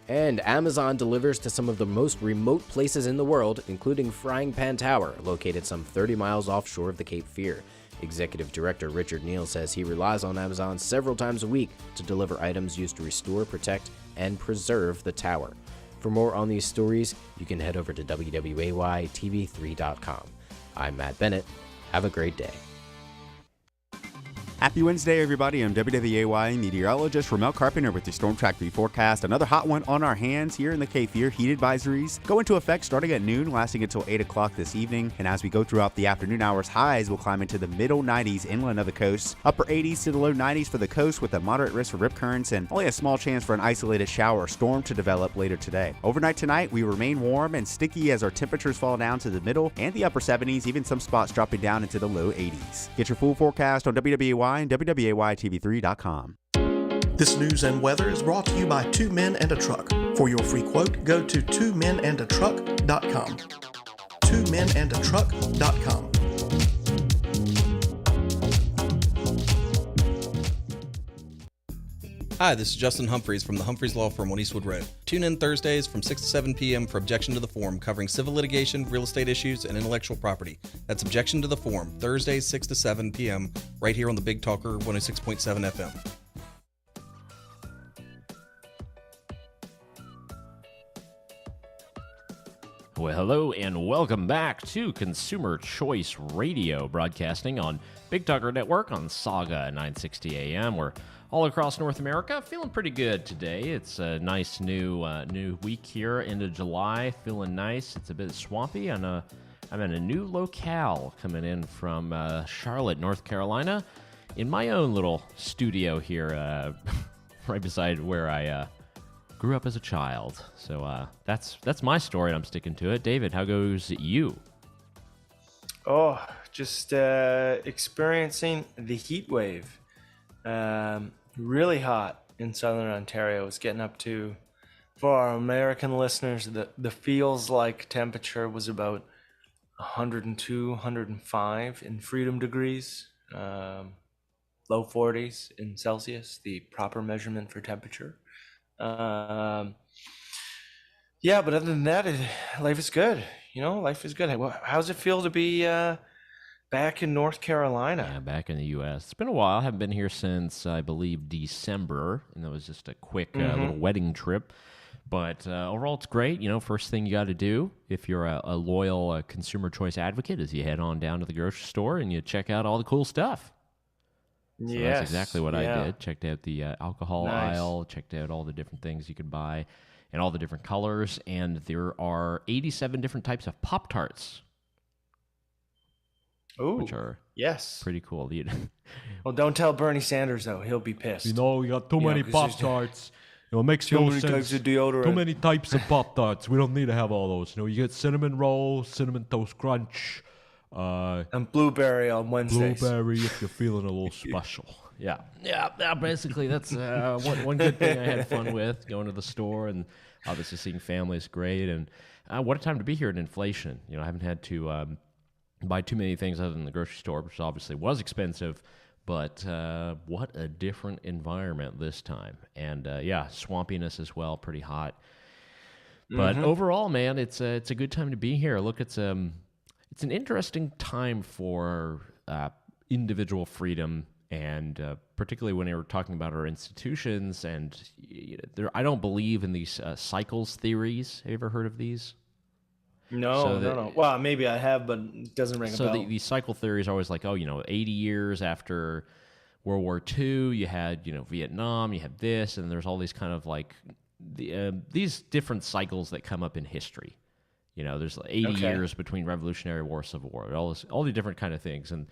And Amazon delivers to some of the most remote places in the world, including Frying Pan Tower, located some 30 miles offshore of the Cape Fear. Executive Director Richard Neal says he relies on Amazon several times a week to deliver items used to restore, protect, and preserve the tower. For more on these stories, you can head over to WWAYTV3.com. I'm Matt Bennett. Have a great day. Happy Wednesday, everybody. I'm WWAY meteorologist Ramel Carpenter with your Storm Track 3 forecast. Another hot one on our hands here in the Cape Fear. Heat advisories go into effect starting at noon, lasting until 8 o'clock this evening. And as we go throughout the afternoon hours, highs will climb into the middle 90s inland of the coast, upper 80s to the low 90s for the coast, with a moderate risk for rip currents and only a small chance for an isolated shower or storm to develop later today. Overnight tonight, we remain warm and sticky as our temperatures fall down to the middle and the upper 70s, even some spots dropping down into the low 80s. Get your full forecast on WWAY and WWAYTV3.com. This news and weather is brought to you by Two Men and a Truck. For your free quote, go to twomenandatruck.com. twomenandatruck.com. Hi, this is Justin Humphreys from the Humphreys Law Firm on Eastwood Road. Tune in Thursdays from 6 to 7 p.m. for Objection to the Form, covering civil litigation, real estate issues, and intellectual property. That's Objection to the Form, Thursdays 6 to 7 p.m. right here on the Big Talker 106.7 FM. Well, hello and welcome back to Consumer Choice Radio, broadcasting on Big Talker Network on Saga 960 AM. We're all across North America, feeling pretty good today. It's a nice new week here into July, feeling nice. It's a bit swampy, and I'm in a new locale coming in from Charlotte, North Carolina, in my own little studio here, right beside where I grew up as a child. So that's my story, and I'm sticking to it. David, how goes you? Oh, just experiencing the heat wave. Really hot in southern Ontario. It's getting up to, for our American listeners, the feels like temperature was about 102, 105 in freedom degrees, low 40s in Celsius, the proper measurement for temperature. Yeah, but other than that, life is good. You know, life is good. How's it feel to be back in North Carolina? Yeah, back in the U.S. It's been a while. I haven't been here since, I believe, December, and it was just a quick little wedding trip. But overall, it's great. You know, first thing you got to do if you're a loyal consumer choice advocate is you head on down to the grocery store and you check out all the cool stuff. So that's exactly what I did. Checked out the alcohol aisle, checked out all the different things you could buy and all the different colors. And there are 87 different types of Pop-Tarts. Ooh, which are pretty cool. Well, don't tell Bernie Sanders, though. He'll be pissed. You know, we got too many Pop-Tarts. It makes no sense. Types of deodorant. Too many types of Pop-Tarts. We don't need to have all those. You know, you get Cinnamon Roll, Cinnamon Toast Crunch. And Blueberry on Wednesdays. Blueberry if you're feeling a little special. Yeah, basically that's one good thing I had fun with, going to the store and obviously seeing family is great. And what a time to be here in inflation. You know, I haven't had to buy too many things other than the grocery store, which obviously was expensive. but what a different environment this time. And swampiness as well, pretty hot. But overall, man, it's a good time to be here. Look, it's an interesting time for individual freedom, and particularly when we're talking about our institutions. And I don't believe in these cycles theories. Have you ever heard of these? No. Well, maybe I have, but it doesn't ring a bell. So these cycle theories are always like, 80 years after World War II, you had, Vietnam, you had this, and there's all these kind of like these different cycles that come up in history. There's 80 years between Revolutionary War, Civil War, all the different kind of things. And,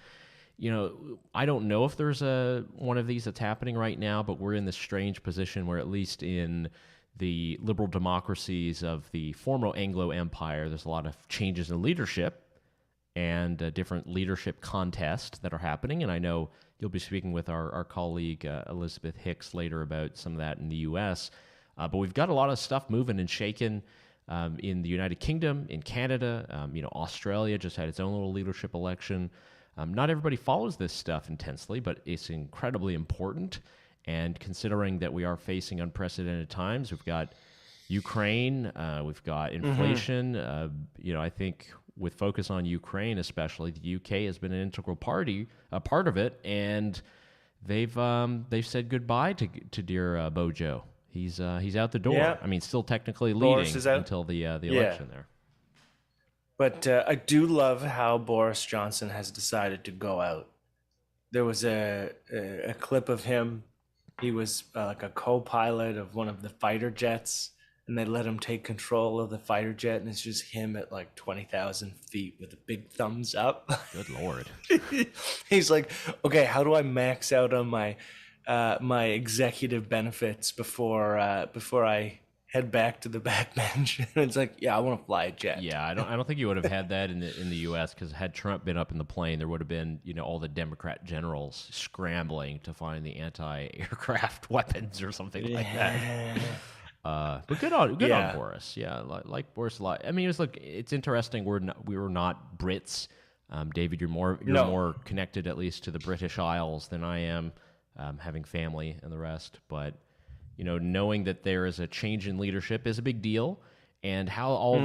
I don't know if there's one of these that's happening right now, but we're in this strange position where, at least in the liberal democracies of the former Anglo Empire, there's a lot of changes in leadership and different leadership contests that are happening. And I know you'll be speaking with our colleague Elizabeth Hicks later about some of that in the U.S., but we've got a lot of stuff moving and shaking in the United Kingdom, in Canada. Australia just had its own little leadership election. Not everybody follows this stuff intensely, but it's incredibly important. And considering that we are facing unprecedented times, we've got Ukraine, we've got inflation. I think with focus on Ukraine especially, the UK has been an integral part of it, and they've said goodbye to dear Bojo. He's out the door. Yeah. I mean, still technically leading until the election there. But I do love how Boris Johnson has decided to go out. There was a clip of him. He was like a co-pilot of one of the fighter jets, and they let him take control of the fighter jet, and it's just him at like 20,000 feet with a big thumbs up. Good Lord. He's like, okay, how do I max out on my executive benefits before I head back to the backbench? And it's like, yeah, I want to fly a jet. Yeah, I don't think you would have had that in the U.S. because had Trump been up in the plane, there would have been all the Democrat generals scrambling to find the anti-aircraft weapons or something like that. But good on Boris. Yeah, like Boris a lot. I mean, it's interesting. We were not Brits. David, you're more connected at least to the British Isles than I am, having family and the rest. But knowing that there is a change in leadership is a big deal, and how all